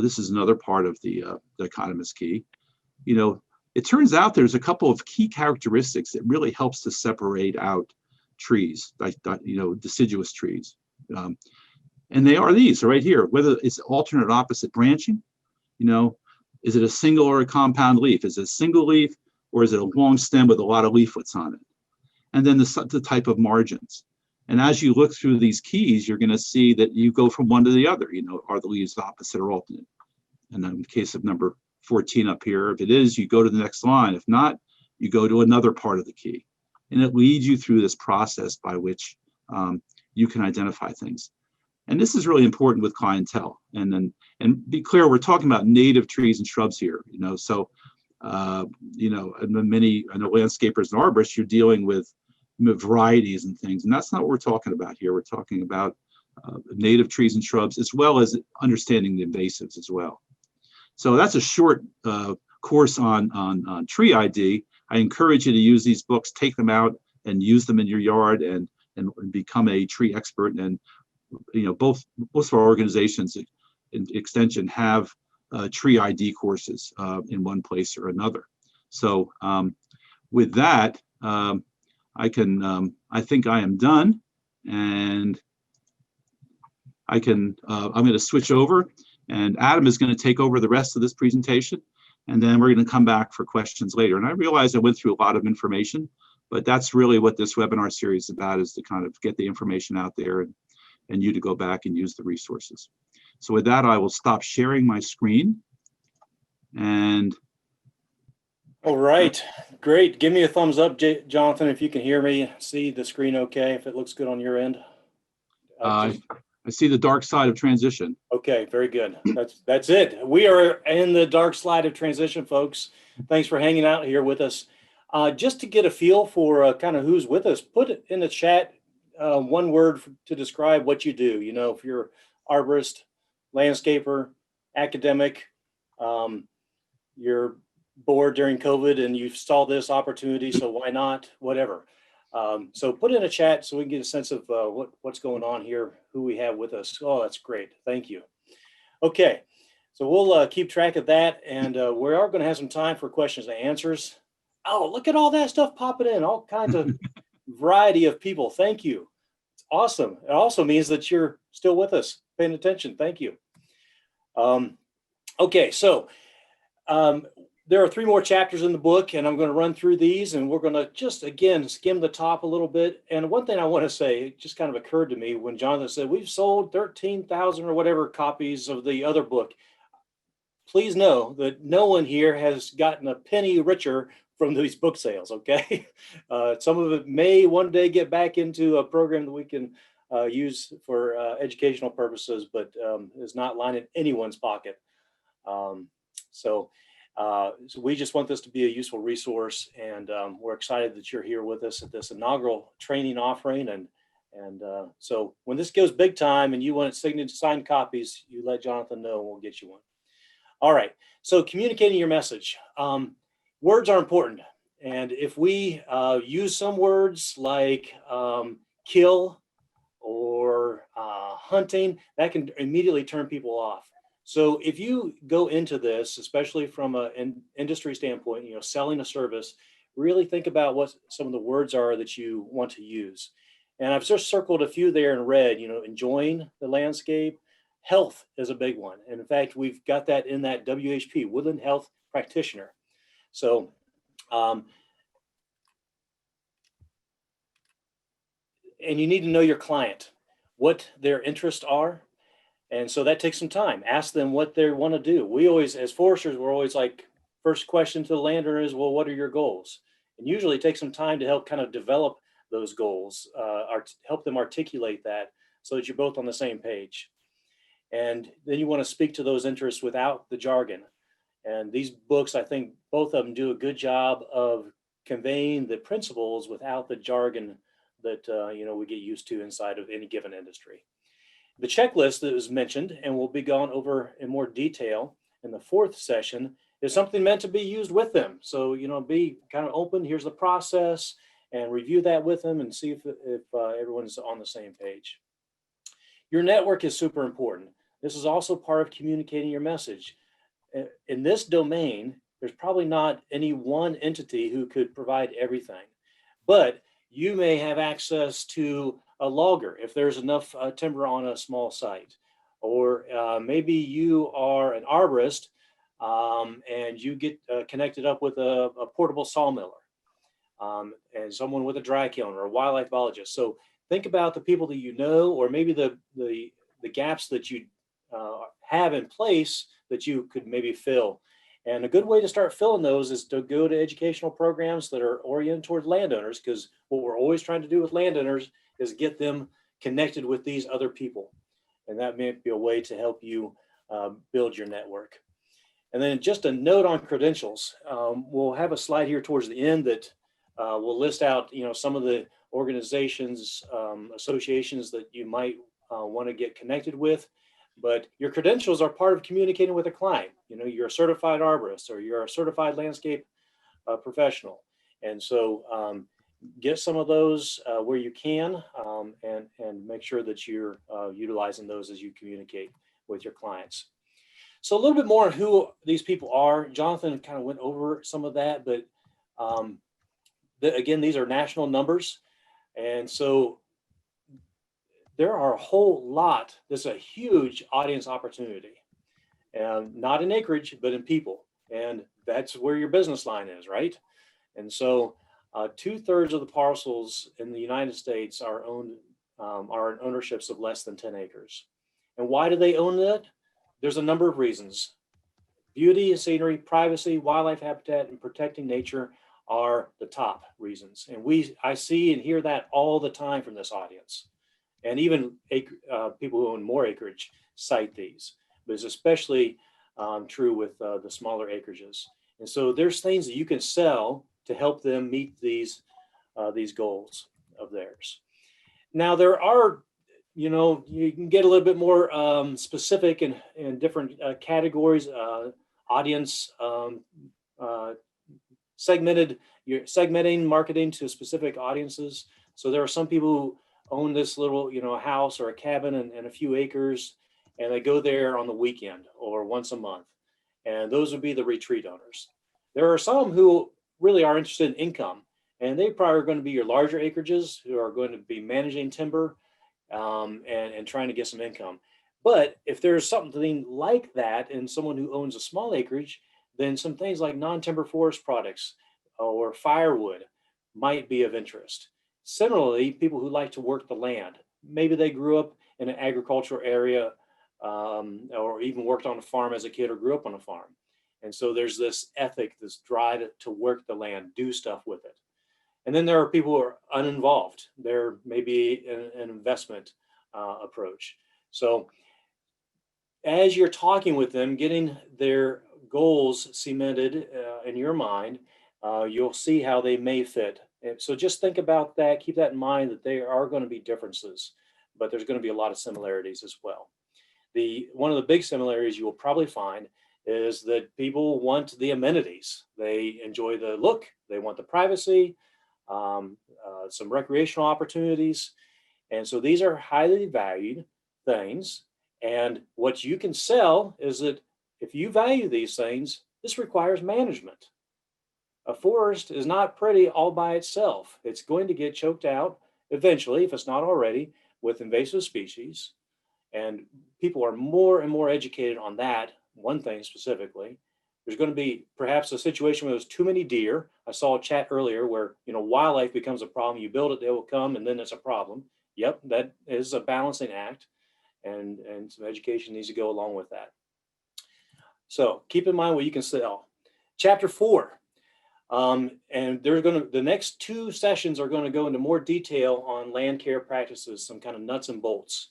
[SPEAKER 3] this is another part of the dichotomous key. It turns out there's a couple of key characteristics that really helps to separate out trees, deciduous trees. And they are these right here, whether it's alternate opposite branching, is it a single or a compound leaf? Is it a single leaf, or is it a long stem with a lot of leaflets on it? And then the type of margins. And as you look through these keys, you're going to see that you go from one to the other. Are the leaves opposite or alternate? And then in the case of number 14 up here, if it is, you go to the next line. If not, you go to another part of the key. And it leads you through this process by which you can identify things. And this is really important with clientele. And be clear, we're talking about native trees and shrubs here. So many landscapers and arborists, you're dealing with varieties and things, and that's not what we're talking about here. We're talking about native trees and shrubs, as well as understanding the invasives as well. So that's a short course on tree ID. I encourage you to use these books, take them out and use them in your yard and become a tree expert. And most of our organizations in extension have tree ID courses in one place or another. So with that, I think I am done, and I'm going to switch over, and Adam is going to take over the rest of this presentation, and then we're going to come back for questions later. And I realize I went through a lot of information, but that's really what this webinar series is about, is to kind of get the information out there and you to go back and use the resources. So with that, I will stop sharing my screen. And
[SPEAKER 4] all right, great. Give me a thumbs up, Jonathan, if you can hear me, see the screen okay, if it looks good on your end.
[SPEAKER 3] I see the dark side of transition.
[SPEAKER 4] Okay, very good. That's it. We are in the dark side of transition, folks. Thanks for hanging out here with us. Just to get a feel for kind of who's with us, put it in the chat one word to describe what you do. If you're arborist, landscaper, academic, you're bored during COVID and you saw this opportunity, so why not? Whatever. So put in a chat so we can get a sense of what's going on here, who we have with us. Oh, that's great. Thank you. Okay, so we'll keep track of that, and we are going to have some time for questions and answers. Oh, look at all that stuff popping in, all kinds of variety of people. Thank you. It's awesome. It also means that you're still with us, paying attention. Thank you. Okay, so there are 3 more chapters in the book, and I'm going to run through these, and we're going to just, again, skim the top a little bit. And one thing I want to say, it just kind of occurred to me when Jonathan said, we've sold 13,000 or whatever copies of the other book. Please know that no one here has gotten a penny richer from these book sales, okay? Some of it may one day get back into a program that we can use for educational purposes, but is not lining anyone's pocket. So we just want this to be a useful resource, and we're excited that you're here with us at this inaugural training offering. And And so when this goes big time and you want signed copies, you let Jonathan know and we'll get you one. All right, so communicating your message. Words are important. And if we use some words like kill or hunting, that can immediately turn people off. So if you go into this, especially from an industry standpoint, selling a service, really think about what some of the words are that you want to use. And I've just circled a few there in red, enjoying the landscape. Health is a big one. And in fact, we've got that in that WHP, Woodland Health Practitioner. So, and you need to know your client, what their interests are. And so that takes some time. Ask them what they want to do. We always, as foresters, we're always like, first question to the landowner is, well, what are your goals? And usually it takes some time to help kind of develop those goals, help them articulate that so that you're both on the same page. And then you want to speak to those interests without the jargon. And these books, I think both of them do a good job of conveying the principles without the jargon that we get used to inside of any given industry. The checklist that was mentioned and will be gone over in more detail in the fourth session is something meant to be used with them. So, be kind of open, here's the process, and review that with them and see if everyone's on the same page. Your network is super important. This is also part of communicating your message. In this domain, there's probably not any one entity who could provide everything, but you may have access to a logger if there's enough timber on a small site, or maybe you are an arborist and you get connected up with a portable sawmiller and someone with a dry kiln or a wildlife biologist. So think about the people that you know, or maybe the gaps that you have in place that you could maybe fill. And a good way to start filling those is to go to educational programs that are oriented toward landowners, because what we're always trying to do with landowners is get them connected with these other people. And that may be a way to help you build your network. And then just a note on credentials. We'll have a slide here towards the end that will list out, some of the organizations, associations that you might want to get connected with. But your credentials are part of communicating with a client. You're a certified arborist or you're a certified landscape professional. And so get some of those where you can and make sure that you're utilizing those as you communicate with your clients. So a little bit more on who these people are. Jonathan kind of went over some of that, but again, these are national numbers. And so there are a whole lot. This is a huge audience opportunity, and not in acreage, but in people. And that's where your business line is, right? And so 2/3 of the parcels in the United States are in ownerships of less than 10 acres. And why do they own that? There's a number of reasons. Beauty and scenery, privacy, wildlife habitat, and protecting nature are the top reasons. And I see and hear that all the time from this audience. And even people who own more acreage cite these, but it's especially true with the smaller acreages. And so there's things that you can sell to help them meet these goals of theirs. Now there are, you can get a little bit more specific in different categories, audience, segmenting marketing to specific audiences. So there are some people who own this little, house or a cabin and a few acres, and they go there on the weekend or once a month. And those would be the retreat owners. There are some who really are interested in income, and they probably are going to be your larger acreages who are going to be managing timber and trying to get some income. But if there's something like that in someone who owns a small acreage, then some things like non-timber forest products or firewood might be of interest. Similarly, people who like to work the land, maybe they grew up in an agricultural area or even worked on a farm as a kid or grew up on a farm. And so there's this ethic, this drive to work the land, do stuff with it. And then there are people who are uninvolved. There may be an investment approach. So as you're talking with them, getting their goals cemented in your mind, you'll see how they may fit And so just think about that. Keep that in mind that there are going to be differences, but there's going to be a lot of similarities as well. One of the big similarities you will probably find is that people want the amenities. They enjoy the look, they want the privacy, some recreational opportunities. And so these are highly valued things. And what you can sell is that if you value these things, this requires management. A forest is not pretty all by itself. It's going to get choked out eventually, if it's not already, with invasive species. And people are more and more educated on that, one thing specifically. There's going to be perhaps a situation where there's too many deer. I saw a chat earlier where, wildlife becomes a problem. You build it, they will come, and then it's a problem. Yep, that is a balancing act, and some education needs to go along with that. So keep in mind what you can sell. Chapter 4. And the next 2 sessions are going to go into more detail on land care practices, some kind of nuts and bolts.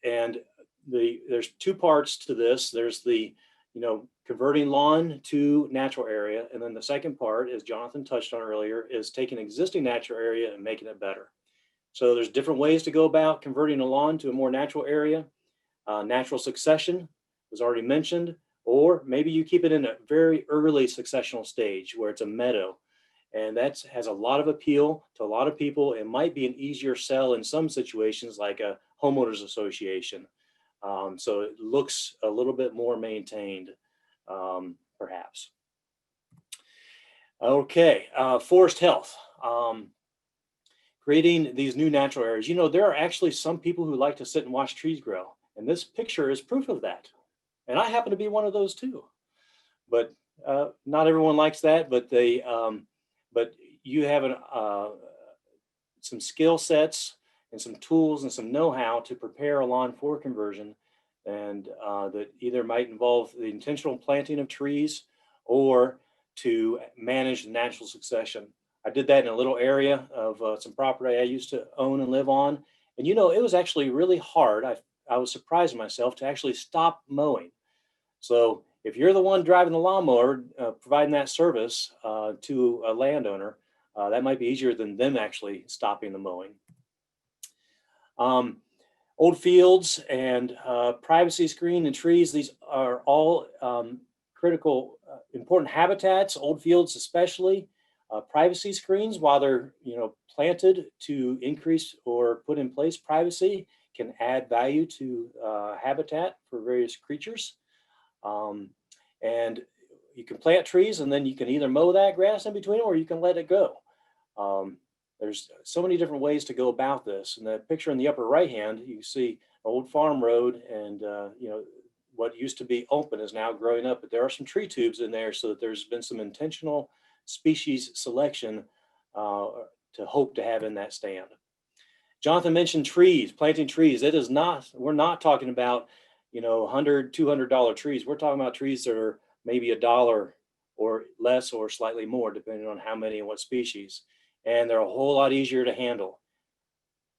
[SPEAKER 4] There's 2 parts to this. There's the, converting lawn to natural area. And then the second part, as Jonathan touched on earlier, is taking existing natural area and making it better. So there's different ways to go about converting a lawn to a more natural area. Natural succession was already mentioned, or maybe you keep it in a very early successional stage where it's a meadow. And that has a lot of appeal to a lot of people. It might be an easier sell in some situations like a homeowners association. So it looks a little bit more maintained, perhaps. Okay, forest health. Creating these new natural areas. There are actually some people who like to sit and watch trees grow. And this picture is proof of that. And I happen to be one of those too. But not everyone likes that, but you have some skill sets and some tools and some know-how to prepare a lawn for conversion, and that either might involve the intentional planting of trees or to manage the natural succession. I did that in a little area of some property I used to own and live on. And it was actually really hard. I was surprised myself to actually stop mowing. So if you're the one driving the lawnmower, providing that service to a landowner, that might be easier than them actually stopping the mowing. Old fields and privacy screen and trees, these are all critical, important habitats, old fields especially. Privacy screens, while they're planted to increase or put in place privacy, can add value to habitat for various creatures. And you can plant trees and then you can either mow that grass in between or you can let it go. There's so many different ways to go about this. In the picture in the upper right hand, you see an old farm road, and what used to be open is now growing up, but there are some tree tubes in there, so that there's been some intentional species selection to hope to have in that stand. Jonathan mentioned trees, planting trees. We're not talking about $100, $200 trees. We're talking about trees that are maybe $1 or less or slightly more, depending on how many and what species. And they're a whole lot easier to handle.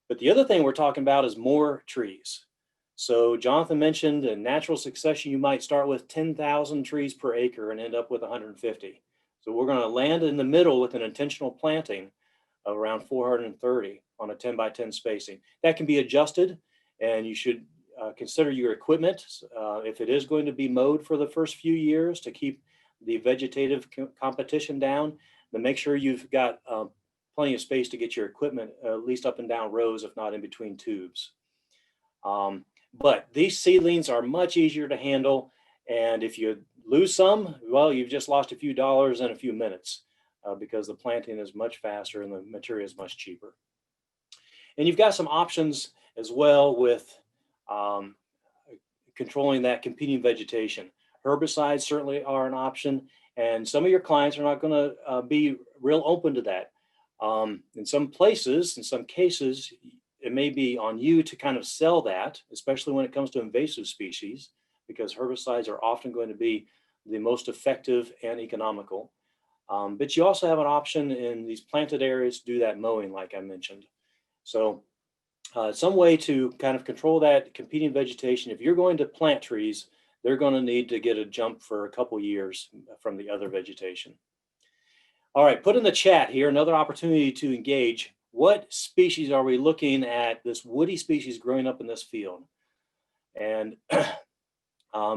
[SPEAKER 4] But the other thing we're talking about is more trees. So Jonathan mentioned a natural succession. You might start with 10,000 trees per acre and end up with 150. So we're going to land in the middle with an intentional planting of around 430 on a 10 by 10 spacing. That can be adjusted, and you should consider your equipment if it is going to be mowed for the first few years to keep the vegetative competition down. Then make sure you've got plenty of space to get your equipment at least up and down rows, if not in between tubes. But these seedlings are much easier to handle, and if you lose some, well, you've just lost a few dollars in a few minutes because the planting is much faster and the material is much cheaper. And you've got some options as well with controlling that competing vegetation. Herbicides certainly are an option, and some of your clients are not going to be real open to that. In some places, in some cases, it may be on you to kind of sell that, especially when it comes to invasive species, because herbicides are often going to be the most effective and economical. But you also have an option in these planted areas to do that mowing, like I mentioned. So some way to kind of control that competing vegetation. If you're going to plant trees, they're going to need to get a jump for a couple years from the other vegetation. All right, put in the chat here another opportunity to engage. What species are we looking at, this woody species growing up in this field? And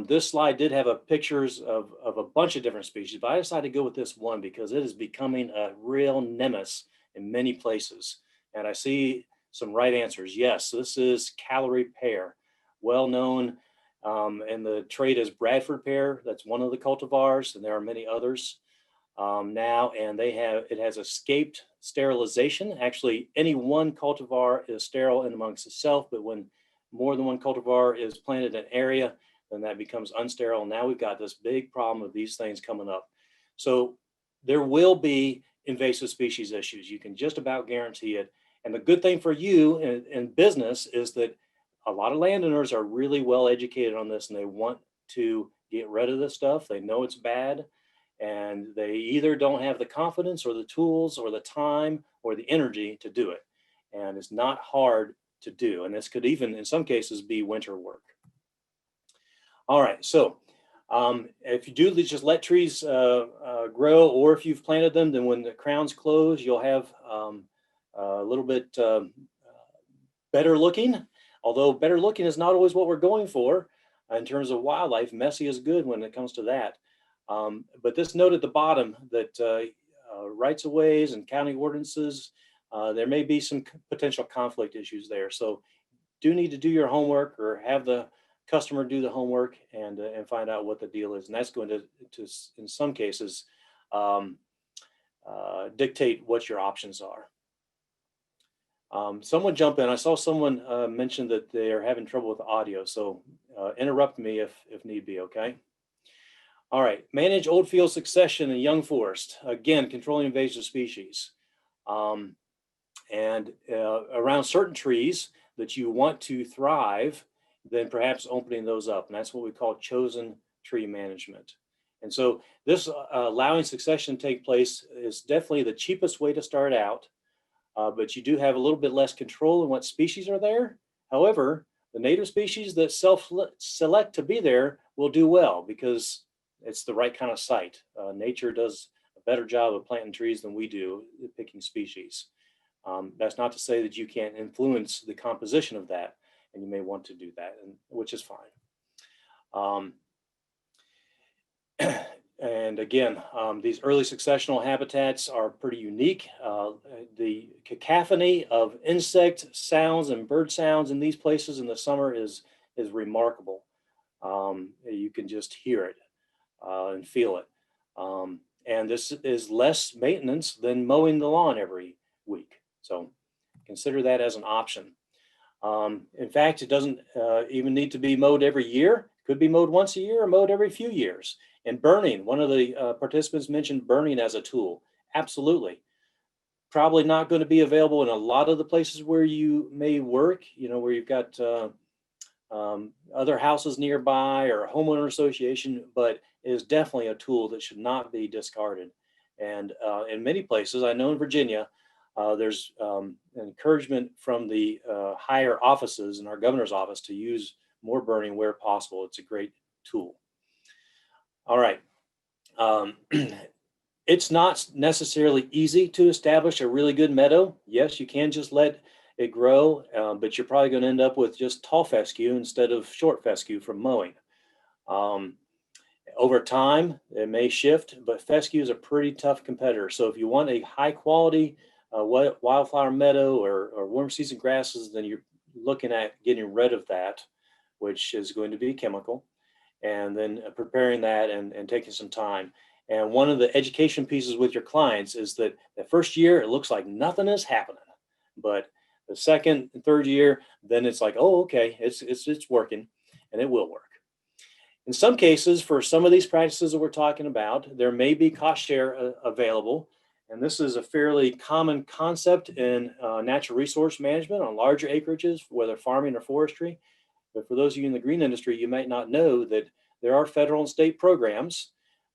[SPEAKER 4] this slide did have pictures of a bunch of different species, but I decided to go with this one because it is becoming a real nemesis in many places. And I see some right answers. Yes, this is Callery pear, well known in the trade as Bradford pear. That's one of the cultivars, and there are many others now. And it has escaped sterilization. Actually, any one cultivar is sterile in amongst itself, but when more than one cultivar is planted in an area, then that becomes unsterile. Now we've got this big problem of these things coming up. So there will be invasive species issues. You can just about guarantee it. And the good thing for you in business is that a lot of landowners are really well educated on this, and they want to get rid of this stuff. They know it's bad, and they either don't have the confidence or the tools or the time or the energy to do it. And it's not hard to do. And this could even, in some cases, be winter work. All right, so if you do just let trees grow, or if you've planted them, then when the crowns close, you'll have a little bit better looking. Although better looking is not always what we're going for in terms of wildlife. Messy is good when it comes to that. But this note at the bottom that rights of ways and county ordinances, there may be some potential conflict issues there. So do need to do your homework or have the customer do the homework and find out what the deal is. And that's going to in some cases, dictate what your options are. Someone jump in. I saw someone mention that they are having trouble with audio. So interrupt me if need be, okay? All right, manage old field succession in young forest. Again, controlling invasive species. And around certain trees that you want to thrive, then perhaps opening those up. And that's what we call chosen tree management. And so this allowing succession to take place is definitely the cheapest way to start out, but you do have a little bit less control in what species are there. However, the native species that select to be there will do well because it's the right kind of site. Nature does a better job of planting trees than we do picking species. That's not to say that you can't influence the composition of that, and you may want to do that, which is fine. And again, these early successional habitats are pretty unique. The cacophony of insect sounds and bird sounds in these places in the summer is remarkable. You can just hear it and feel it. And this is less maintenance than mowing the lawn every week. So consider that as an option. In fact, it doesn't even need to be mowed every year. It could be mowed once a year or mowed every few years. And burning, one of the participants mentioned burning as a tool. Absolutely. Probably not going to be available in a lot of the places where you may work, where you've got other houses nearby or a homeowner association, but it is definitely a tool that should not be discarded. And in many places, I know in Virginia, there's an encouragement from the higher offices in our governor's office to use more burning where possible. It's a great tool. All right. It's not necessarily easy to establish a really good meadow. Yes, you can just let it grow, but you're probably going to end up with just tall fescue instead of short fescue from mowing. Over time, it may shift, but fescue is a pretty tough competitor. So if you want a high quality wildflower meadow or warm season grasses, then you're looking at getting rid of that, which is going to be chemical, and then preparing that and taking some time. And one of the education pieces with your clients is that the first year, it looks like nothing is happening, but the second and third year, then it's like, oh, okay, it's working, and it will work. In some cases, for some of these practices that we're talking about, there may be cost share available. And this is a fairly common concept in natural resource management on larger acreages, whether farming or forestry. But for those of you in the green industry, you might not know that there are federal and state programs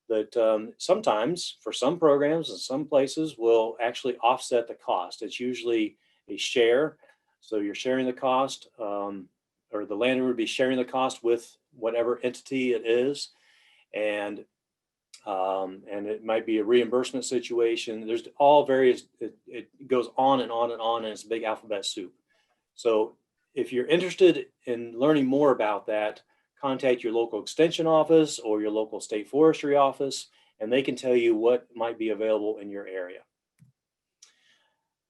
[SPEAKER 4] that sometimes, for some programs in some places, will actually offset the cost. It's usually a share. So you're sharing the cost, or the landowner would be sharing the cost with whatever entity it is. And And it might be a reimbursement situation. There's all various, it goes on and on and on, and it's a big alphabet soup. So if you're interested in learning more about that, contact your local extension office or your local state forestry office, and they can tell you what might be available in your area.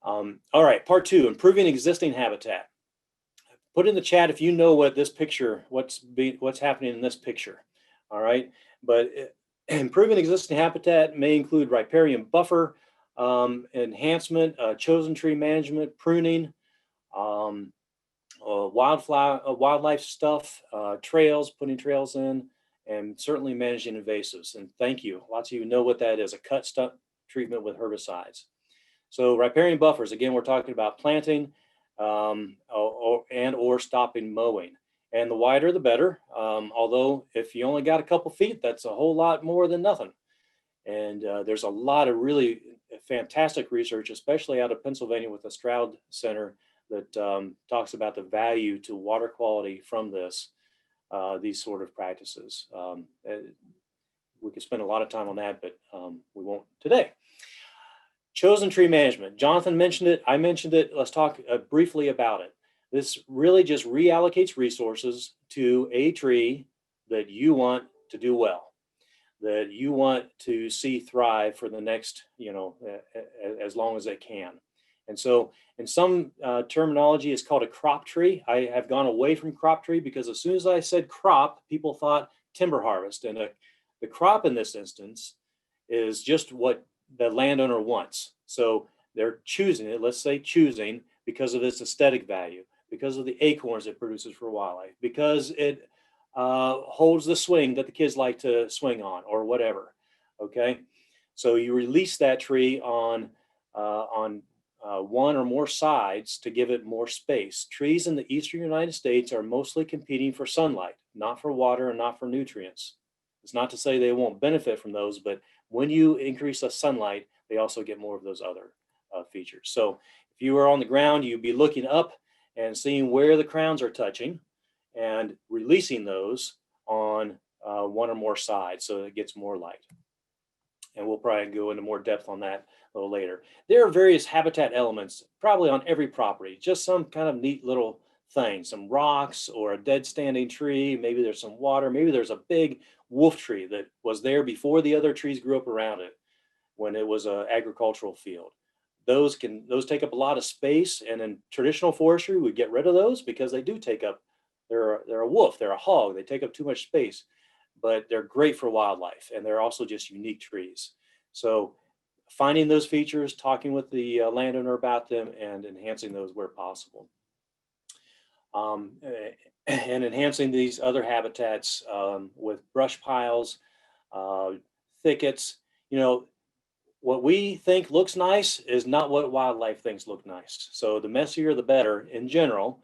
[SPEAKER 4] All right, part 2, improving existing habitat. Put in the chat if you know what this picture, what's happening in this picture. All right, but improving existing habitat may include riparian buffer, enhancement, chosen tree management, pruning, wildlife stuff, trails, putting trails in, and certainly managing invasives. And thank you. Lots of you know what that is, a cut stump treatment with herbicides. So riparian buffers, again, we're talking about planting or stopping mowing. And the wider, the better. Although if you only got a couple feet, that's a whole lot more than nothing. And there's a lot of really fantastic research, especially out of Pennsylvania with the Stroud Center, that talks about the value to water quality from these sort of practices. We could spend a lot of time on that, but we won't today. Chosen tree management. Jonathan mentioned it. I mentioned it. Let's talk briefly about it. This really just reallocates resources to a tree that you want to do well, that you want to see thrive for the next, as long as it can. And so in some terminology, it's called a crop tree. I have gone away from crop tree because as soon as I said crop, people thought timber harvest. And the crop in this instance is just what the landowner wants. So they're choosing it, let's say choosing, because of its aesthetic value, because of the acorns it produces for wildlife, because it holds the swing that the kids like to swing on or whatever, okay? So you release that tree on one or more sides to give it more space. Trees in the eastern United States are mostly competing for sunlight, not for water and not for nutrients. It's not to say they won't benefit from those, but when you increase the sunlight, they also get more of those other features. So if you were on the ground, you'd be looking up and seeing where the crowns are touching and releasing those on one or more sides so it gets more light. And we'll probably go into more depth on that a little later. There are various habitat elements probably on every property, just some kind of neat little thing, some rocks or a dead standing tree. Maybe there's some water. Maybe there's a big wolf tree that was there before the other trees grew up around it when it was an agricultural field. Those take up a lot of space, and in traditional forestry, we get rid of those because they do take up, they're a wolf, they're a hog, they take up too much space, but they're great for wildlife, and they're also just unique trees. So finding those features, talking with the landowner about them, and enhancing those where possible. And enhancing these other habitats with brush piles, thickets. What we think looks nice is not what wildlife thinks look nice. So the messier, the better in general.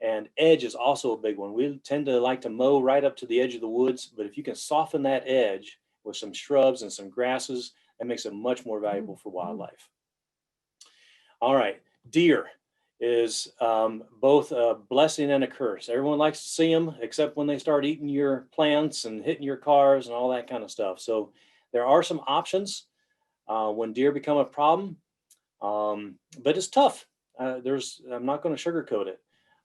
[SPEAKER 4] And edge is also a big one. We tend to like to mow right up to the edge of the woods, but if you can soften that edge with some shrubs and some grasses, that makes it much more valuable for wildlife. All right, deer is both a blessing and a curse. Everyone likes to see them, except when they start eating your plants and hitting your cars and all that kind of stuff. So there are some options when deer become a problem, but it's tough. I'm not going to sugarcoat it.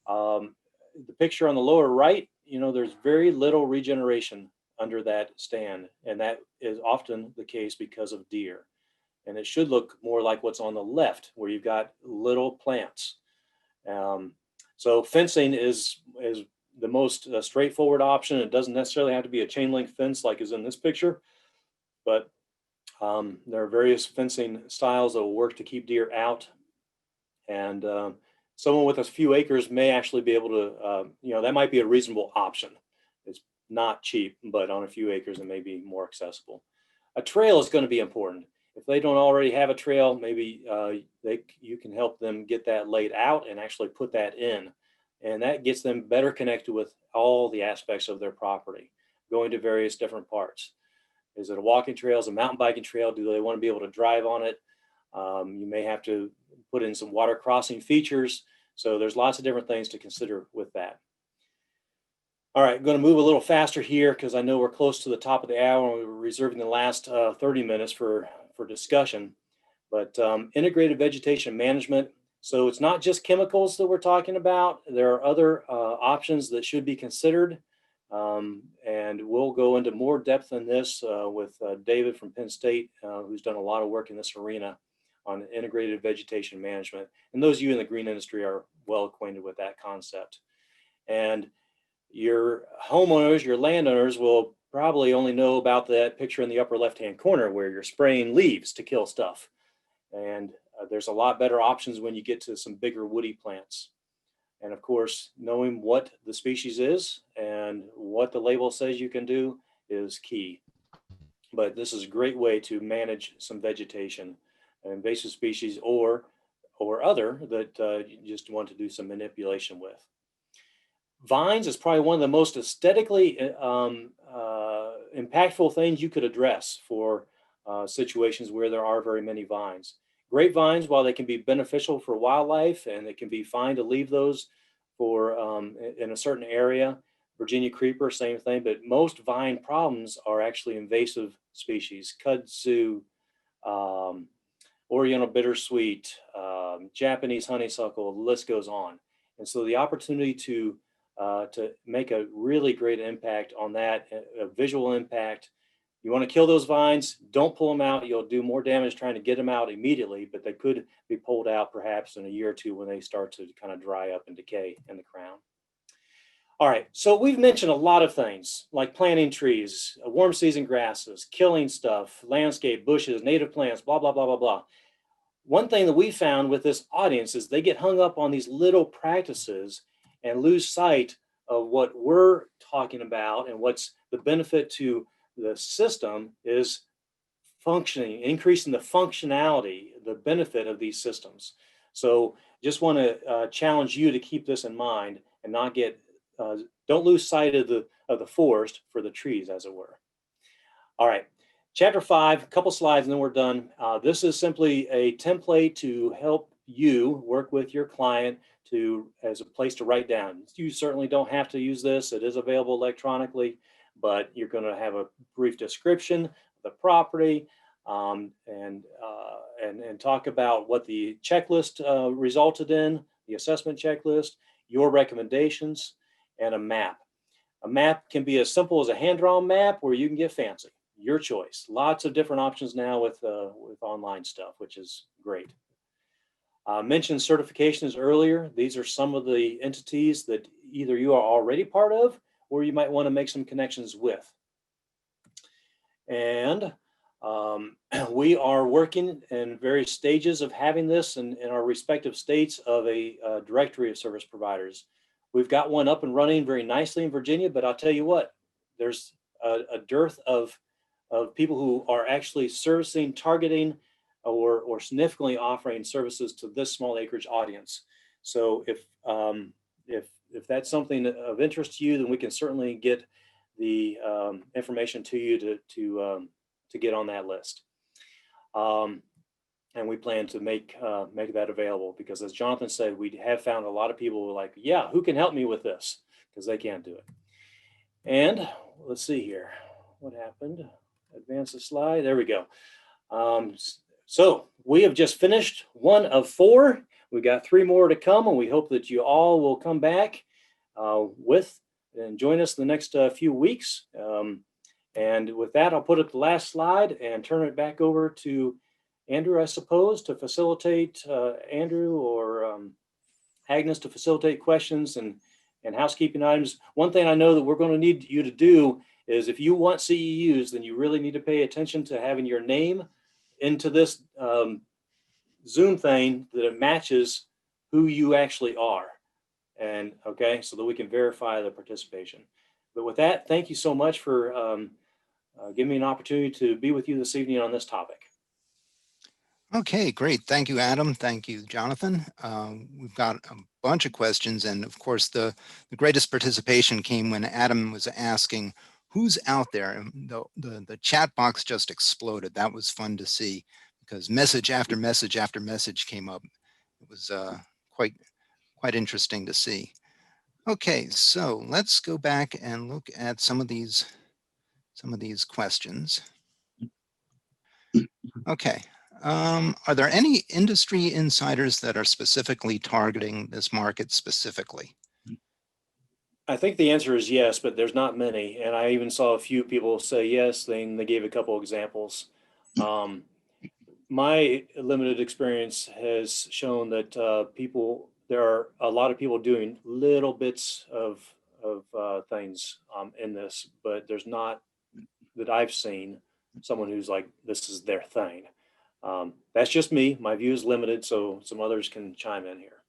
[SPEAKER 4] The picture on the lower right, there's very little regeneration under that stand, and that is often the case because of deer. And it should look more like what's on the left, where you've got little plants. So fencing is the most straightforward option. It doesn't necessarily have to be a chain link fence like is in this picture, but there are various fencing styles that will work to keep deer out. And someone with a few acres may actually be able to, that might be a reasonable option. It's not cheap, but on a few acres, it may be more accessible. A trail is going to be important. If they don't already have a trail, maybe you can help them get that laid out and actually put that in. And that gets them better connected with all the aspects of their property, going to various different parts. Is it a walking trail? Is it a mountain biking trail? Do they want to be able to drive on it? You may have to put in some water crossing features. So there's lots of different things to consider with that. All right, I'm going to move a little faster here because I know we're close to the top of the hour and we're reserving the last 30 minutes for discussion. But integrated vegetation management. So it's not just chemicals that we're talking about. There are other options that should be considered. And we'll go into more depth in this with David from Penn State, who's done a lot of work in this arena on integrated vegetation management. And those of you in the green industry are well acquainted with that concept. And your homeowners, your landowners will probably only know about that picture in the upper left-hand corner where you're spraying leaves to kill stuff. And there's a lot better options when you get to some bigger woody plants. And of course, knowing what the species is and what the label says you can do is key. But this is a great way to manage some vegetation, invasive species or other that you just want to do some manipulation with. Vines is probably one of the most aesthetically impactful things you could address for situations where there are very many vines. Grapevines, while they can be beneficial for wildlife and it can be fine to leave those for in a certain area, Virginia creeper, same thing, but most vine problems are actually invasive species, kudzu, Oriental bittersweet, Japanese honeysuckle, the list goes on. And so the opportunity to make a really great impact on that, a visual impact. You want to kill those vines, don't pull them out. You'll do more damage trying to get them out immediately, but they could be pulled out perhaps in a year or two when they start to kind of dry up and decay in the crown. All right, so we've mentioned a lot of things like planting trees, warm season grasses, killing stuff, landscape, bushes, native plants, blah, blah, blah, blah, blah. One thing that we found with this audience is they get hung up on these little practices and lose sight of what we're talking about and what's the benefit to the system is functioning, increasing the functionality, the benefit of these systems. So just want to challenge you to keep this in mind and not get, don't lose sight of the forest for the trees, as it were. All right, chapter 5, a couple slides and then we're done. This is simply a template to help you work with your client as a place to write down. You certainly don't have to use this. It is available electronically, but you're going to have a brief description of the property and talk about what the checklist resulted in, the assessment checklist, your recommendations, and a map. A map can be as simple as a hand-drawn map, or you can get fancy. Your choice. Lots of different options now with online stuff, which is great. Mentioned certifications earlier. These are some of the entities that either you are already part of or you might want to make some connections with. And we are working in various stages of having this in our respective states of a directory of service providers. We've got one up and running very nicely in Virginia, but I'll tell you what, there's a dearth of people who are actually servicing, targeting, or significantly offering services to this small acreage audience. So if that's something of interest to you, then we can certainly get the information to you to get on that list. And we plan to make that available because, as Jonathan said, we have found a lot of people who are like, yeah, who can help me with this? Because they can't do it. And let's see here. What happened? Advance the slide. There we go. So we have just finished one of 4. We've got 3 more to come, and we hope that you all will come back and join us in the next few weeks. And with that, I'll put up the last slide and turn it back over to Andrew, I suppose, to facilitate Andrew or Agnes to facilitate questions and housekeeping items. One thing I know that we're going to need you to do is if you want CEUs, then you really need to pay attention to having your name into this Zoom thing that it matches who you actually are. And okay, so that we can verify the participation. But with that, thank you so much for giving me an opportunity to be with you this evening on this topic.
[SPEAKER 1] Okay, great. Thank you, Adam. Thank you, Jonathan. We've got a bunch of questions, and of course, the greatest participation came when Adam was asking who's out there. And the chat box just exploded. That was fun to see because message after message after message came up. It was quite interesting to see. Okay, so let's go back and look at some of these questions. Okay. Are there any industry insiders that are specifically targeting this market specifically?
[SPEAKER 4] I think the answer is yes, but there's not many. And I even saw a few people say yes, then they gave a couple examples. My limited experience has shown that there are a lot of people doing little bits of things in this, but there's not, that I've seen, someone who's like, this is their thing. That's just me. My view is limited, so some others can chime in here.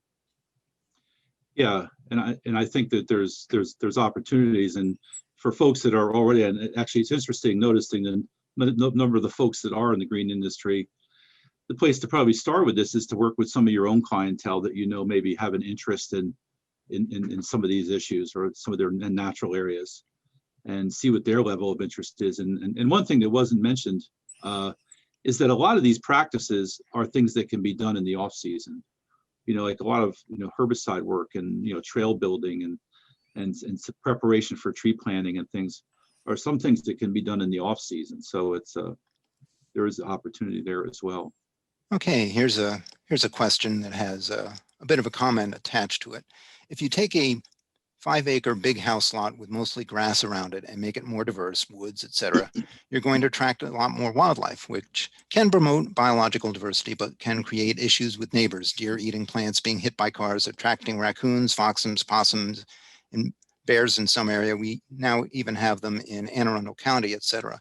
[SPEAKER 3] Yeah, and I think that there's opportunities, and for folks that are already, and actually it's interesting noticing the number of the folks that are in the green industry. The place to probably start with this is to work with some of your own clientele that you know maybe have an interest in some of these issues or some of their natural areas, and see what their level of interest is. And one thing that wasn't mentioned is that a lot of these practices are things that can be done in the off season. You know, like a lot of herbicide work and trail building and preparation for tree planting and things are some things that can be done in the off season. So it's there is opportunity there as well.
[SPEAKER 1] Okay, here's a question that has a bit of a comment attached to it. If you take a 5-acre big house lot with mostly grass around it and make it more diverse, woods, etc., you're going to attract a lot more wildlife, which can promote biological diversity, but can create issues with neighbors, deer eating plants, being hit by cars, attracting raccoons, foxes, possums, and bears in some area. We now even have them in Anne Arundel County, etc.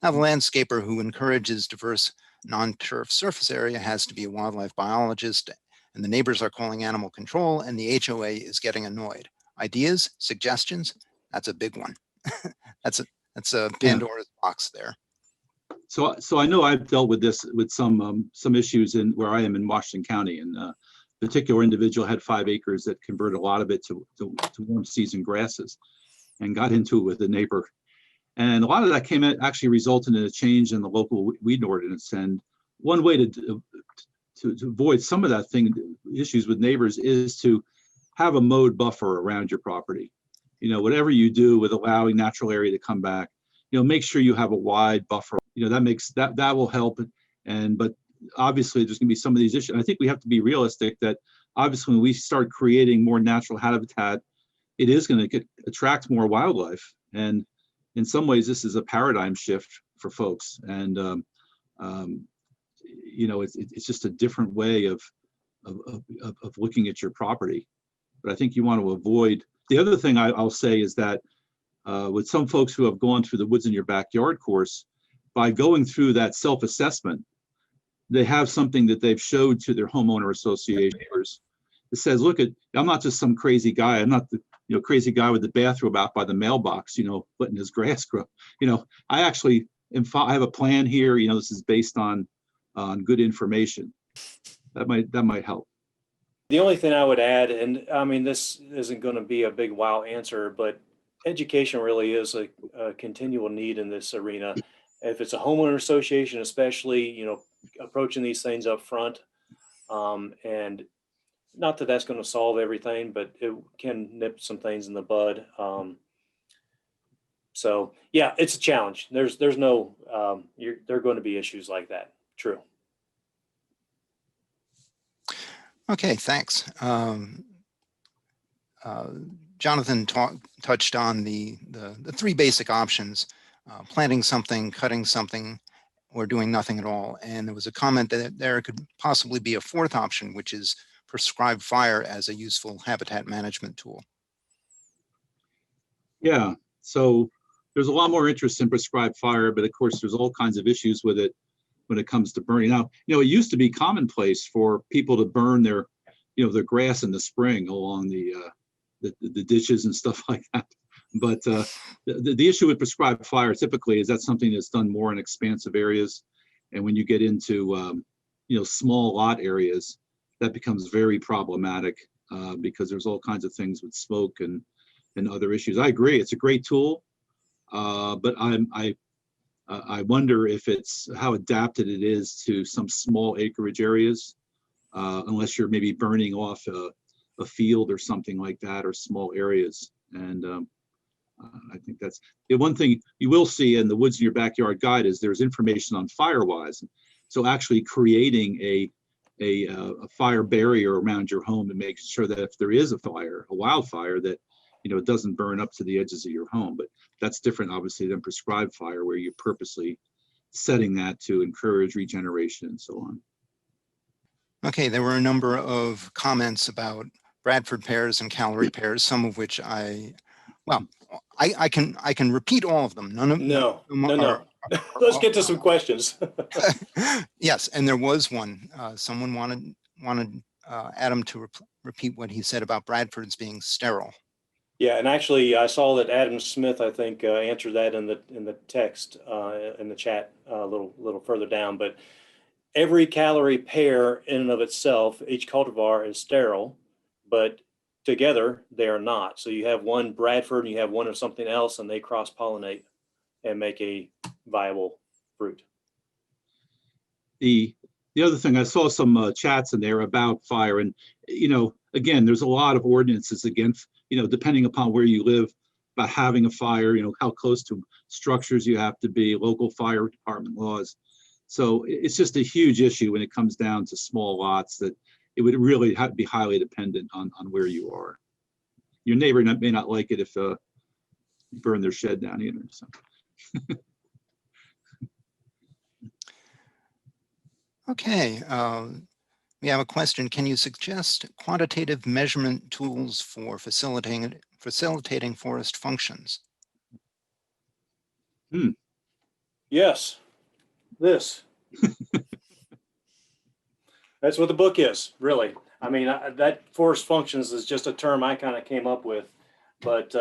[SPEAKER 1] Now, the landscaper who encourages diverse non-turf surface area has to be a wildlife biologist, and the neighbors are calling animal control, and the HOA is getting annoyed. Ideas, suggestions? That's a big one. That's a Pandora's box there.
[SPEAKER 3] So I know I've dealt with this with some issues in where I am in Washington County, and a particular individual had 5 acres that converted a lot of it to warm season grasses, and got into it with a neighbor. And a lot of that actually resulted in a change in the local weed ordinance. And one way to avoid some of that issues with neighbors is to have a mowed buffer around your property. Whatever you do with allowing natural area to come back, make sure you have a wide buffer. That will help. But obviously there's gonna be some of these issues. I think we have to be realistic that obviously when we start creating more natural habitat, it is gonna attract more wildlife. And in some ways, this is a paradigm shift for folks, and it's just a different way of looking at your property. But I think you want to avoid. The other thing I'll say is that with some folks who have gone through the Woods in Your Backyard course, by going through that self-assessment, they have something that they've showed to their homeowner associations. It says, "Look, I'm not just some crazy guy. I'm not the crazy guy with the bathrobe out by the mailbox, letting his grass grow. I actually I have a plan here. This is based on good information." That might help.
[SPEAKER 4] The only thing I would add, and I mean, this isn't going to be a big wow answer, but education really is a continual need in this arena. If it's a homeowner association, especially, approaching these things up front, and not that that's going to solve everything, but it can nip some things in the bud. So yeah, it's a challenge. There's no, there are going to be issues like that. True.
[SPEAKER 1] Okay, thanks. Jonathan touched on the 3 basic options: planting something, cutting something, or doing nothing at all. And there was a comment that there could possibly be a 4th option, which is prescribed fire as a useful habitat management tool.
[SPEAKER 3] Yeah, so there's a lot more interest in prescribed fire, but of course there's all kinds of issues with it when it comes to burning. Now, it used to be commonplace for people to burn their grass in the spring along the ditches and stuff like that. But the issue with prescribed fire typically is that's something that's done more in expansive areas. And when you get into small lot areas, that becomes very problematic because there's all kinds of things with smoke and other issues. I agree, it's a great tool, but I wonder if it's how adapted it is to some small acreage areas, unless you're maybe burning off a a field or something like that, or small areas. And I think that's the one thing you will see in the Woods in Your Backyard guide is there's information on Firewise. So actually creating a fire barrier around your home and making sure that if there is a fire, a wildfire, that it doesn't burn up to the edges of your home. But that's different, obviously, than prescribed fire, where you're purposely setting that to encourage regeneration and so on.
[SPEAKER 1] Okay, there were a number of comments about Bradford pears and calorie pears, some of which I can repeat all of them. None of
[SPEAKER 4] No.
[SPEAKER 1] are-
[SPEAKER 4] Let's get to some questions.
[SPEAKER 1] Yes, and there was one. Someone wanted Adam to repeat what he said about Bradford's being sterile.
[SPEAKER 4] Yeah, and actually, I saw that Adam Smith, I think, answered that in the text in the chat a little further down. But every calorie pear in and of itself, each cultivar is sterile, but together they are not. So you have one Bradford and you have one of something else, and they cross-pollinate and make a viable fruit.
[SPEAKER 3] The other thing, I saw some chats in there about fire, and again, there's a lot of ordinances against, depending upon where you live, about having a fire, how close to structures you have to be, local fire department laws. So it's just a huge issue when it comes down to small lots, that it would really have to be highly dependent on where you are. Your neighbor may not like it if you burn their shed down either. So.
[SPEAKER 1] Okay, we have a question. Can you suggest quantitative measurement tools for facilitating forest functions?
[SPEAKER 4] Yes, this. That's what the book is, really. I mean, that forest functions is just a term I kind of came up with, but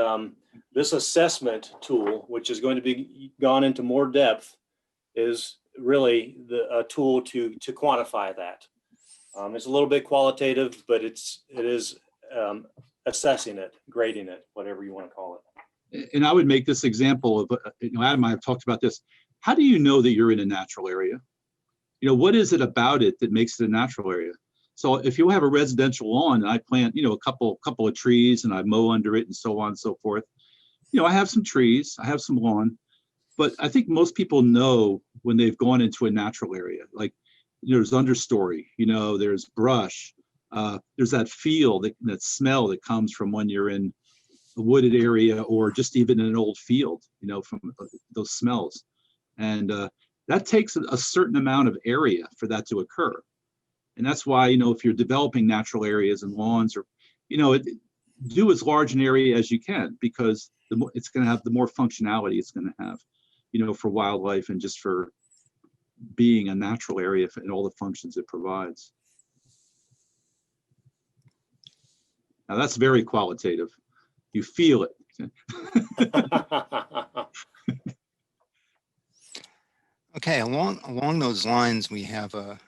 [SPEAKER 4] this assessment tool, which is going to be gone into more depth, is really a tool to quantify that. It's a little bit qualitative, but it is assessing it, grading it, whatever you want to call it.
[SPEAKER 3] And I would make this example of, Adam and I have talked about this. How do you know that you're in a natural area? What is it about it that makes it a natural area? So if you have a residential lawn and I plant, a couple of trees and I mow under it and so on and so forth, I have some trees, I have some lawn, but I think most people know when they've gone into a natural area, like there's understory, there's brush, there's that feel, that smell that comes from when you're in a wooded area or just even in an old field, from those smells. And that takes a certain amount of area for that to occur. And that's why, if you're developing natural areas and lawns, or, do as large an area as you can, because it's going to have the more functionality it's going to have, for wildlife and just for being a natural area and all the functions it provides. Now that's very qualitative. You feel it.
[SPEAKER 1] Okay, along those lines, we have a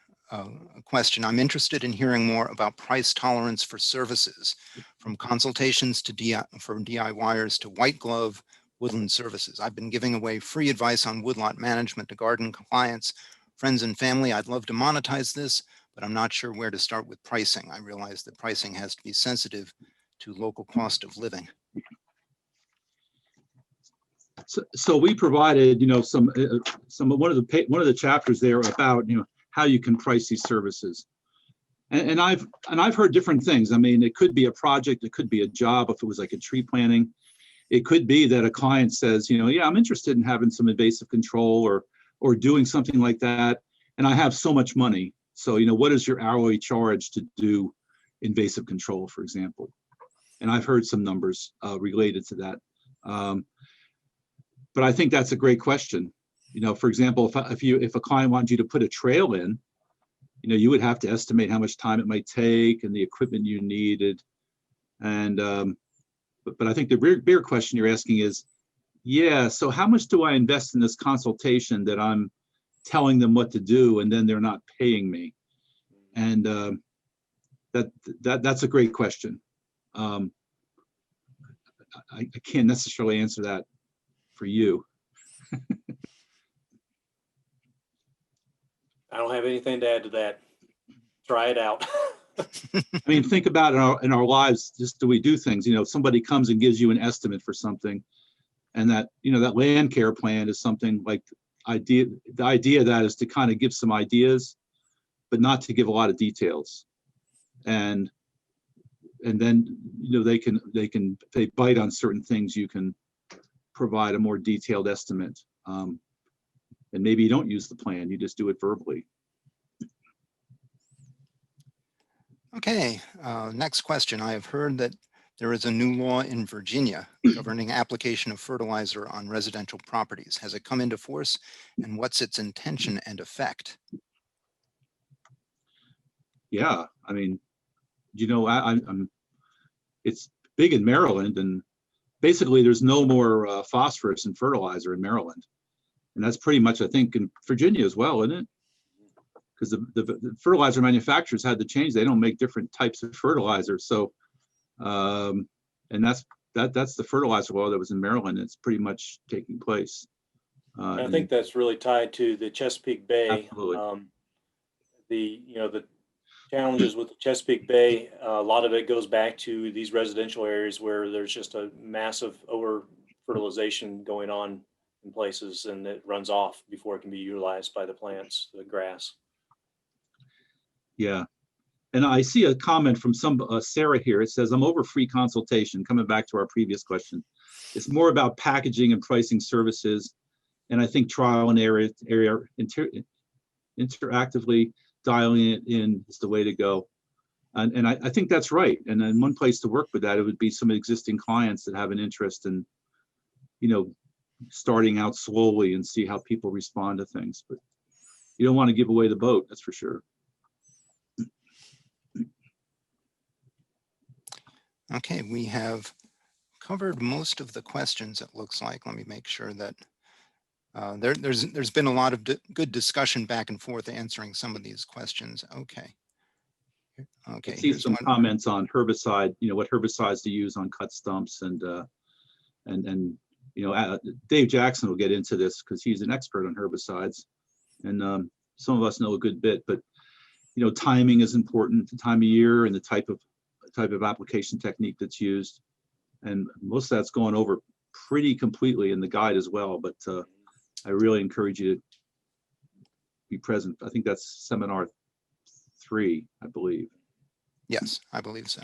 [SPEAKER 1] question. I'm interested in hearing more about price tolerance for services, from consultations to for DIYers to white glove woodland services. I've been giving away free advice on woodlot management to garden clients, friends and family. I'd love to monetize this, but I'm not sure where to start with pricing. I realize that pricing has to be sensitive to local cost of living.
[SPEAKER 3] So we provided, some one of the chapters there about, how you can price these services, and I've heard different things. I mean, it could be a project, it could be a job. If it was like a tree planting, it could be that a client says, yeah, I'm interested in having some invasive control or doing something like that, and I have so much money. So, what is your hourly charge to do invasive control, for example? And I've heard some numbers related to that. But I think that's a great question. For example, if a client wanted you to put a trail in, you would have to estimate how much time it might take and the equipment you needed. And but I think the bigger question you're asking is, yeah, so how much do I invest in this consultation that I'm telling them what to do and then they're not paying me? And that's a great question. I can't necessarily answer that for you.
[SPEAKER 4] I don't have anything to add to that. Try it out.
[SPEAKER 3] I mean, think about in our lives, just do we do things, somebody comes and gives you an estimate for something, and that, that land care plan is something like the idea of that is to kind of give some ideas, but not to give a lot of details. And then, if they bite on certain things, you can provide a more detailed estimate. And maybe you don't use the plan, you just do it verbally.
[SPEAKER 1] Okay, next question. I have heard that there is a new law in Virginia governing application of fertilizer on residential properties. Has it come into force, and what's its intention and effect?
[SPEAKER 3] Yeah, I mean, it's big in Maryland, and basically there's no more phosphorus in fertilizer in Maryland. And that's pretty much, I think, in Virginia as well, isn't it? Because the fertilizer manufacturers had to change. They don't make different types of fertilizer. So, and that's the fertilizer law that was in Maryland. It's pretty much taking place.
[SPEAKER 4] I think that's really tied to the Chesapeake Bay.
[SPEAKER 3] Absolutely.
[SPEAKER 4] The challenges with the Chesapeake Bay, a lot of it goes back to these residential areas where there's just a massive over fertilization going on in places, and it runs off before it can be utilized by the plants, the grass.
[SPEAKER 3] Yeah. And I see a comment from Sarah here. It says, I'm over free consultation, coming back to our previous question. It's more about packaging and pricing services. And I think trial and error, interactively dialing it in is the way to go. And I think that's right. And then one place to work with that, it would be some existing clients that have an interest in, starting out slowly and see how people respond to things. But you don't want to give away the boat, that's for sure.
[SPEAKER 1] Okay, we have covered most of the questions, it looks like. Let me make sure that there's been a lot of good discussion back and forth answering some of these questions. Okay. Okay.
[SPEAKER 3] I see some comments on herbicide, what herbicides to use on cut stumps, and Dave Jackson will get into this because he's an expert on herbicides, and some of us know a good bit, but timing is important, the time of year and the type of application technique that's used, and most of that's going over pretty completely in the guide as well. But I really encourage you to be present. I think that's seminar 3, I believe.
[SPEAKER 1] Yes, I believe so.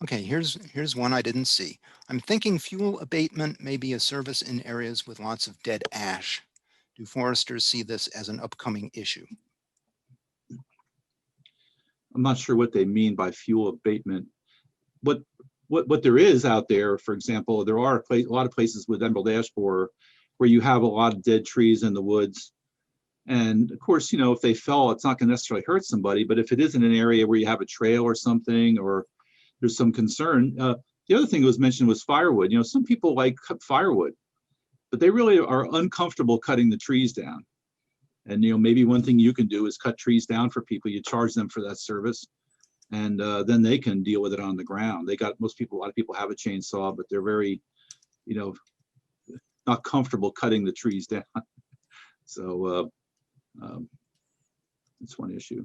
[SPEAKER 1] Okay, here's one I didn't see. I'm thinking fuel abatement may be a service in areas with lots of dead ash. Do foresters see this as an upcoming issue?
[SPEAKER 3] I'm not sure what they mean by fuel abatement. What there is out there, for example, there are a lot of places with emerald ash borer where you have a lot of dead trees in the woods. And of course, if they fell, it's not going to necessarily hurt somebody. But if it is in an area where you have a trail or something, or there's some concern, the other thing that was mentioned was firewood. Some people like cut firewood, but they really are uncomfortable cutting the trees down. And maybe one thing you can do is cut trees down for people. You charge them for that service, and then they can deal with it on the ground. A lot of people have a chainsaw, but they're very, not comfortable cutting the trees down. So that's one issue.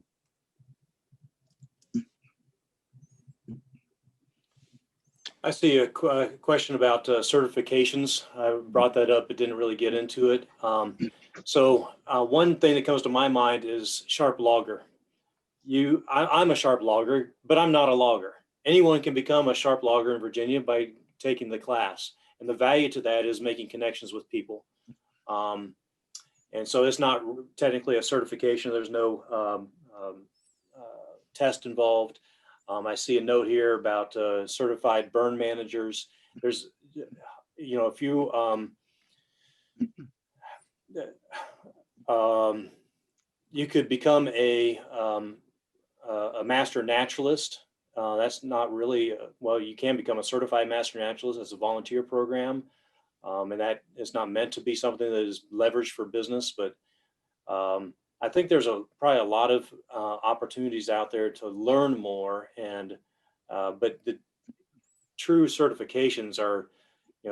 [SPEAKER 4] I see a question about certifications. I brought that up, but didn't really get into it. So one thing that comes to my mind is sharp logger. I'm a sharp logger, but I'm not a logger. Anyone can become a sharp logger in Virginia by taking the class. And the value to that is making connections with people. And so it's not technically a certification. There's no test involved. I see a note here about certified burn managers. There's, a few, you could become a master naturalist. That's not really, you can become a certified master naturalist as a volunteer program. And that is not meant to be something that is leveraged for business, but I think there's probably a lot of opportunities out there to learn more, but the true certifications are,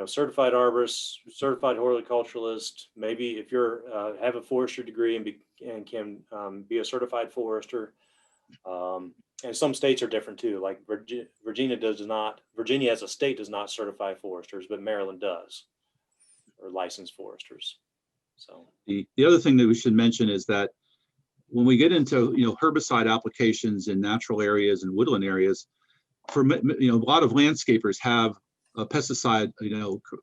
[SPEAKER 4] certified arborist, certified horticulturalist. Maybe if you're have a forestry degree and can be a certified forester, And some states are different too. Like Virginia as a state does not certify foresters, but Maryland does, or licensed foresters. So
[SPEAKER 3] the other thing that we should mention is that when we get into herbicide applications in natural areas and woodland areas, for a lot of landscapers have a pesticide,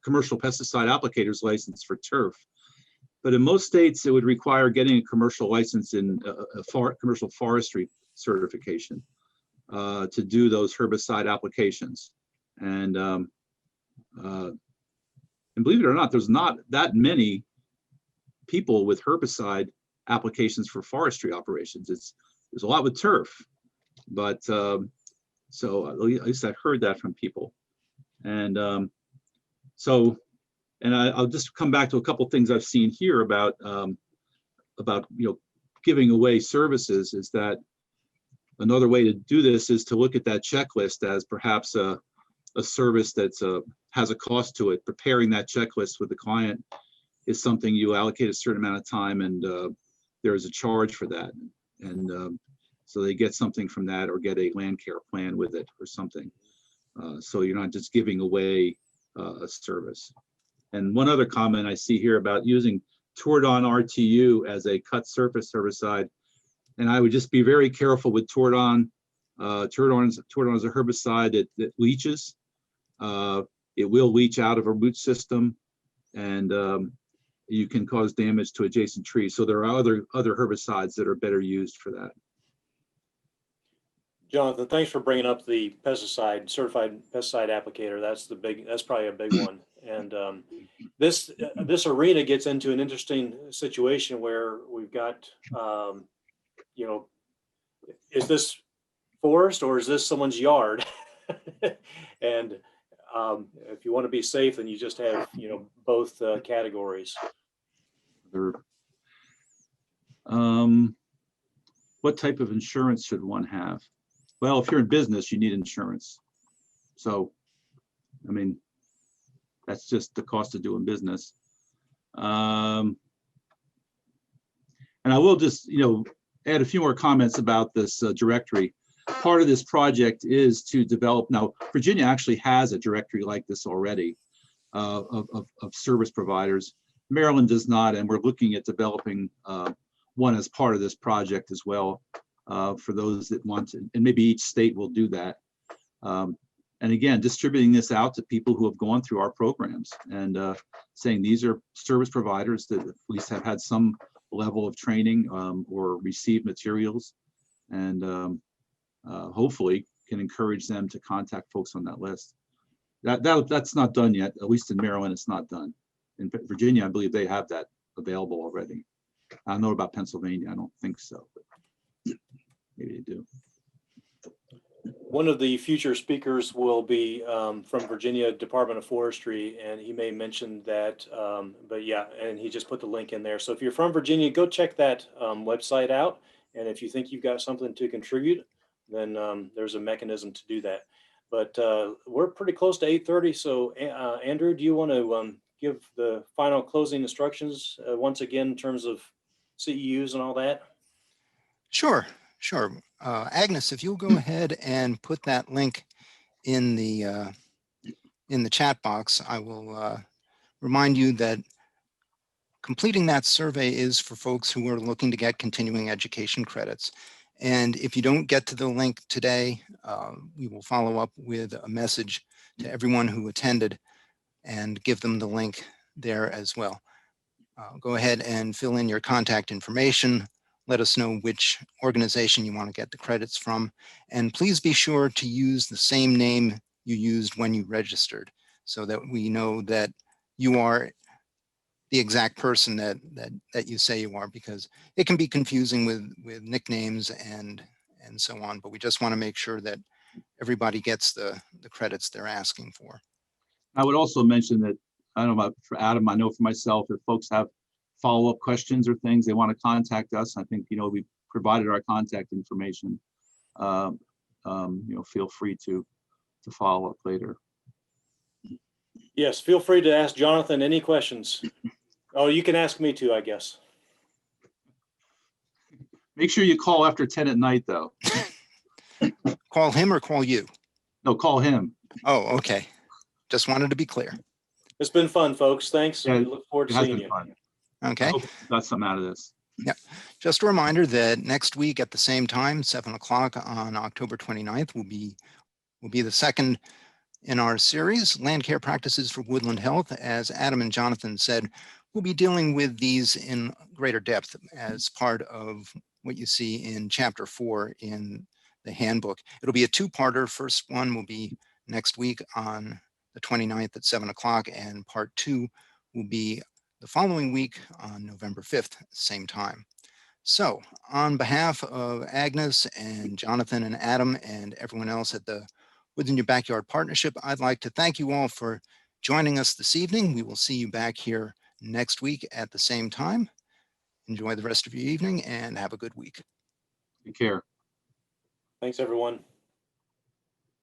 [SPEAKER 3] commercial pesticide applicators license for turf. But in most states, it would require getting a commercial license in commercial forestry certification to do those herbicide applications. And believe it or not, there's not that many people with herbicide applications for forestry operations. There's a lot with turf, but so at least I've heard that from people. And I'll just come back to a couple things I've seen here about giving away services. Is that another way to do this is to look at that checklist as perhaps a service that's has a cost to it. Preparing that checklist with the client is something you allocate a certain amount of time, and there is a charge for that. And so they get something from that, or get a land care plan with it or something. So you're not just giving away a service. And one other comment I see here about using Tordon RTU as a cut surface herbicide. And I would just be very careful with Tordon. Tordon is a herbicide that leaches. It will leach out of a root system, and you can cause damage to adjacent trees. So there are other herbicides that are better used for that.
[SPEAKER 4] Jonathan, thanks for bringing up the certified pesticide applicator. That's probably a big one. And this arena gets into an interesting situation where we've got, is this forest or is this someone's yard? And if you want to be safe, then you just have, both categories.
[SPEAKER 3] What type of insurance should one have? Well, if you're in business, you need insurance. So, I mean, that's just the cost of doing business. And I will just, add a few more comments about this directory. Part of this project is to develop, now Virginia actually has a directory like this already of service providers. Maryland does not, and we're looking at developing one as part of this project as well. For those that want to, and maybe each state will do that. And again, distributing this out to people who have gone through our programs and saying these are service providers that at least have had some level of training or received materials, and hopefully can encourage them to contact folks on that list. That's not done yet. At least in Maryland, it's not done. In Virginia, I believe they have that available already. I don't know about Pennsylvania. I don't think so, but maybe they do.
[SPEAKER 4] One of the future speakers will be from Virginia Department of Forestry, and he may mention that, but yeah, and he just put the link in there. So if you're from Virginia, go check that website out. And if you think you've got something to contribute, then there's a mechanism to do that. But we're pretty close to 8:30. So Andrew, do you want to give the final closing instructions once again in terms of CEUs and all that?
[SPEAKER 1] Sure. Agnes, if you'll go ahead and put that link in the chat box, I will remind you that completing that survey is for folks who are looking to get continuing education credits. And if you don't get to the link today, we will follow up with a message to everyone who attended and give them the link there as well. Go ahead and fill in your contact information. Let us know which organization you want to get the credits from. And please be sure to use the same name you used when you registered, so that we know that you are the exact person that you say you are, because it can be confusing with nicknames and so on. But we just want to make sure that everybody gets the credits they're asking for.
[SPEAKER 3] I would also mention that, I don't know about for Adam, I know for myself, if folks have follow-up questions or things they want to contact us, I think, we provided our contact information. Feel free to follow up later.
[SPEAKER 4] Yes, feel free to ask Jonathan any questions. Oh, you can ask me too, I guess.
[SPEAKER 3] Make sure you call after 10 at night, though.
[SPEAKER 1] Call him or call you?
[SPEAKER 3] No, call him.
[SPEAKER 1] Oh, okay. Just wanted to be clear.
[SPEAKER 4] It's been fun, folks. Thanks.
[SPEAKER 3] Yeah,
[SPEAKER 4] We look forward
[SPEAKER 3] It
[SPEAKER 4] to
[SPEAKER 3] has
[SPEAKER 4] seeing
[SPEAKER 3] been
[SPEAKER 4] you.
[SPEAKER 3] fun. I
[SPEAKER 1] Okay.
[SPEAKER 3] hope you got something out of this.
[SPEAKER 1] Just a reminder that next week at the same time, 7 o'clock on October 29th, will be the second in our series, Land Care Practices for Woodland Health. As Adam and Jonathan said, we'll be dealing with these in greater depth as part of what you see in Chapter 4 in the handbook. It'll be a two-parter. First one will be next week on the 29th at 7 o'clock, and part 2 will be the following week on November 5th, same time. So on behalf of Agnes and Jonathan and Adam and everyone else at the Woods in Your Backyard Partnership, I'd like to thank you all for joining us this evening. We will see you back here next week at the same time. Enjoy the rest of your evening and have a good week.
[SPEAKER 3] Take care.
[SPEAKER 4] Thanks, everyone.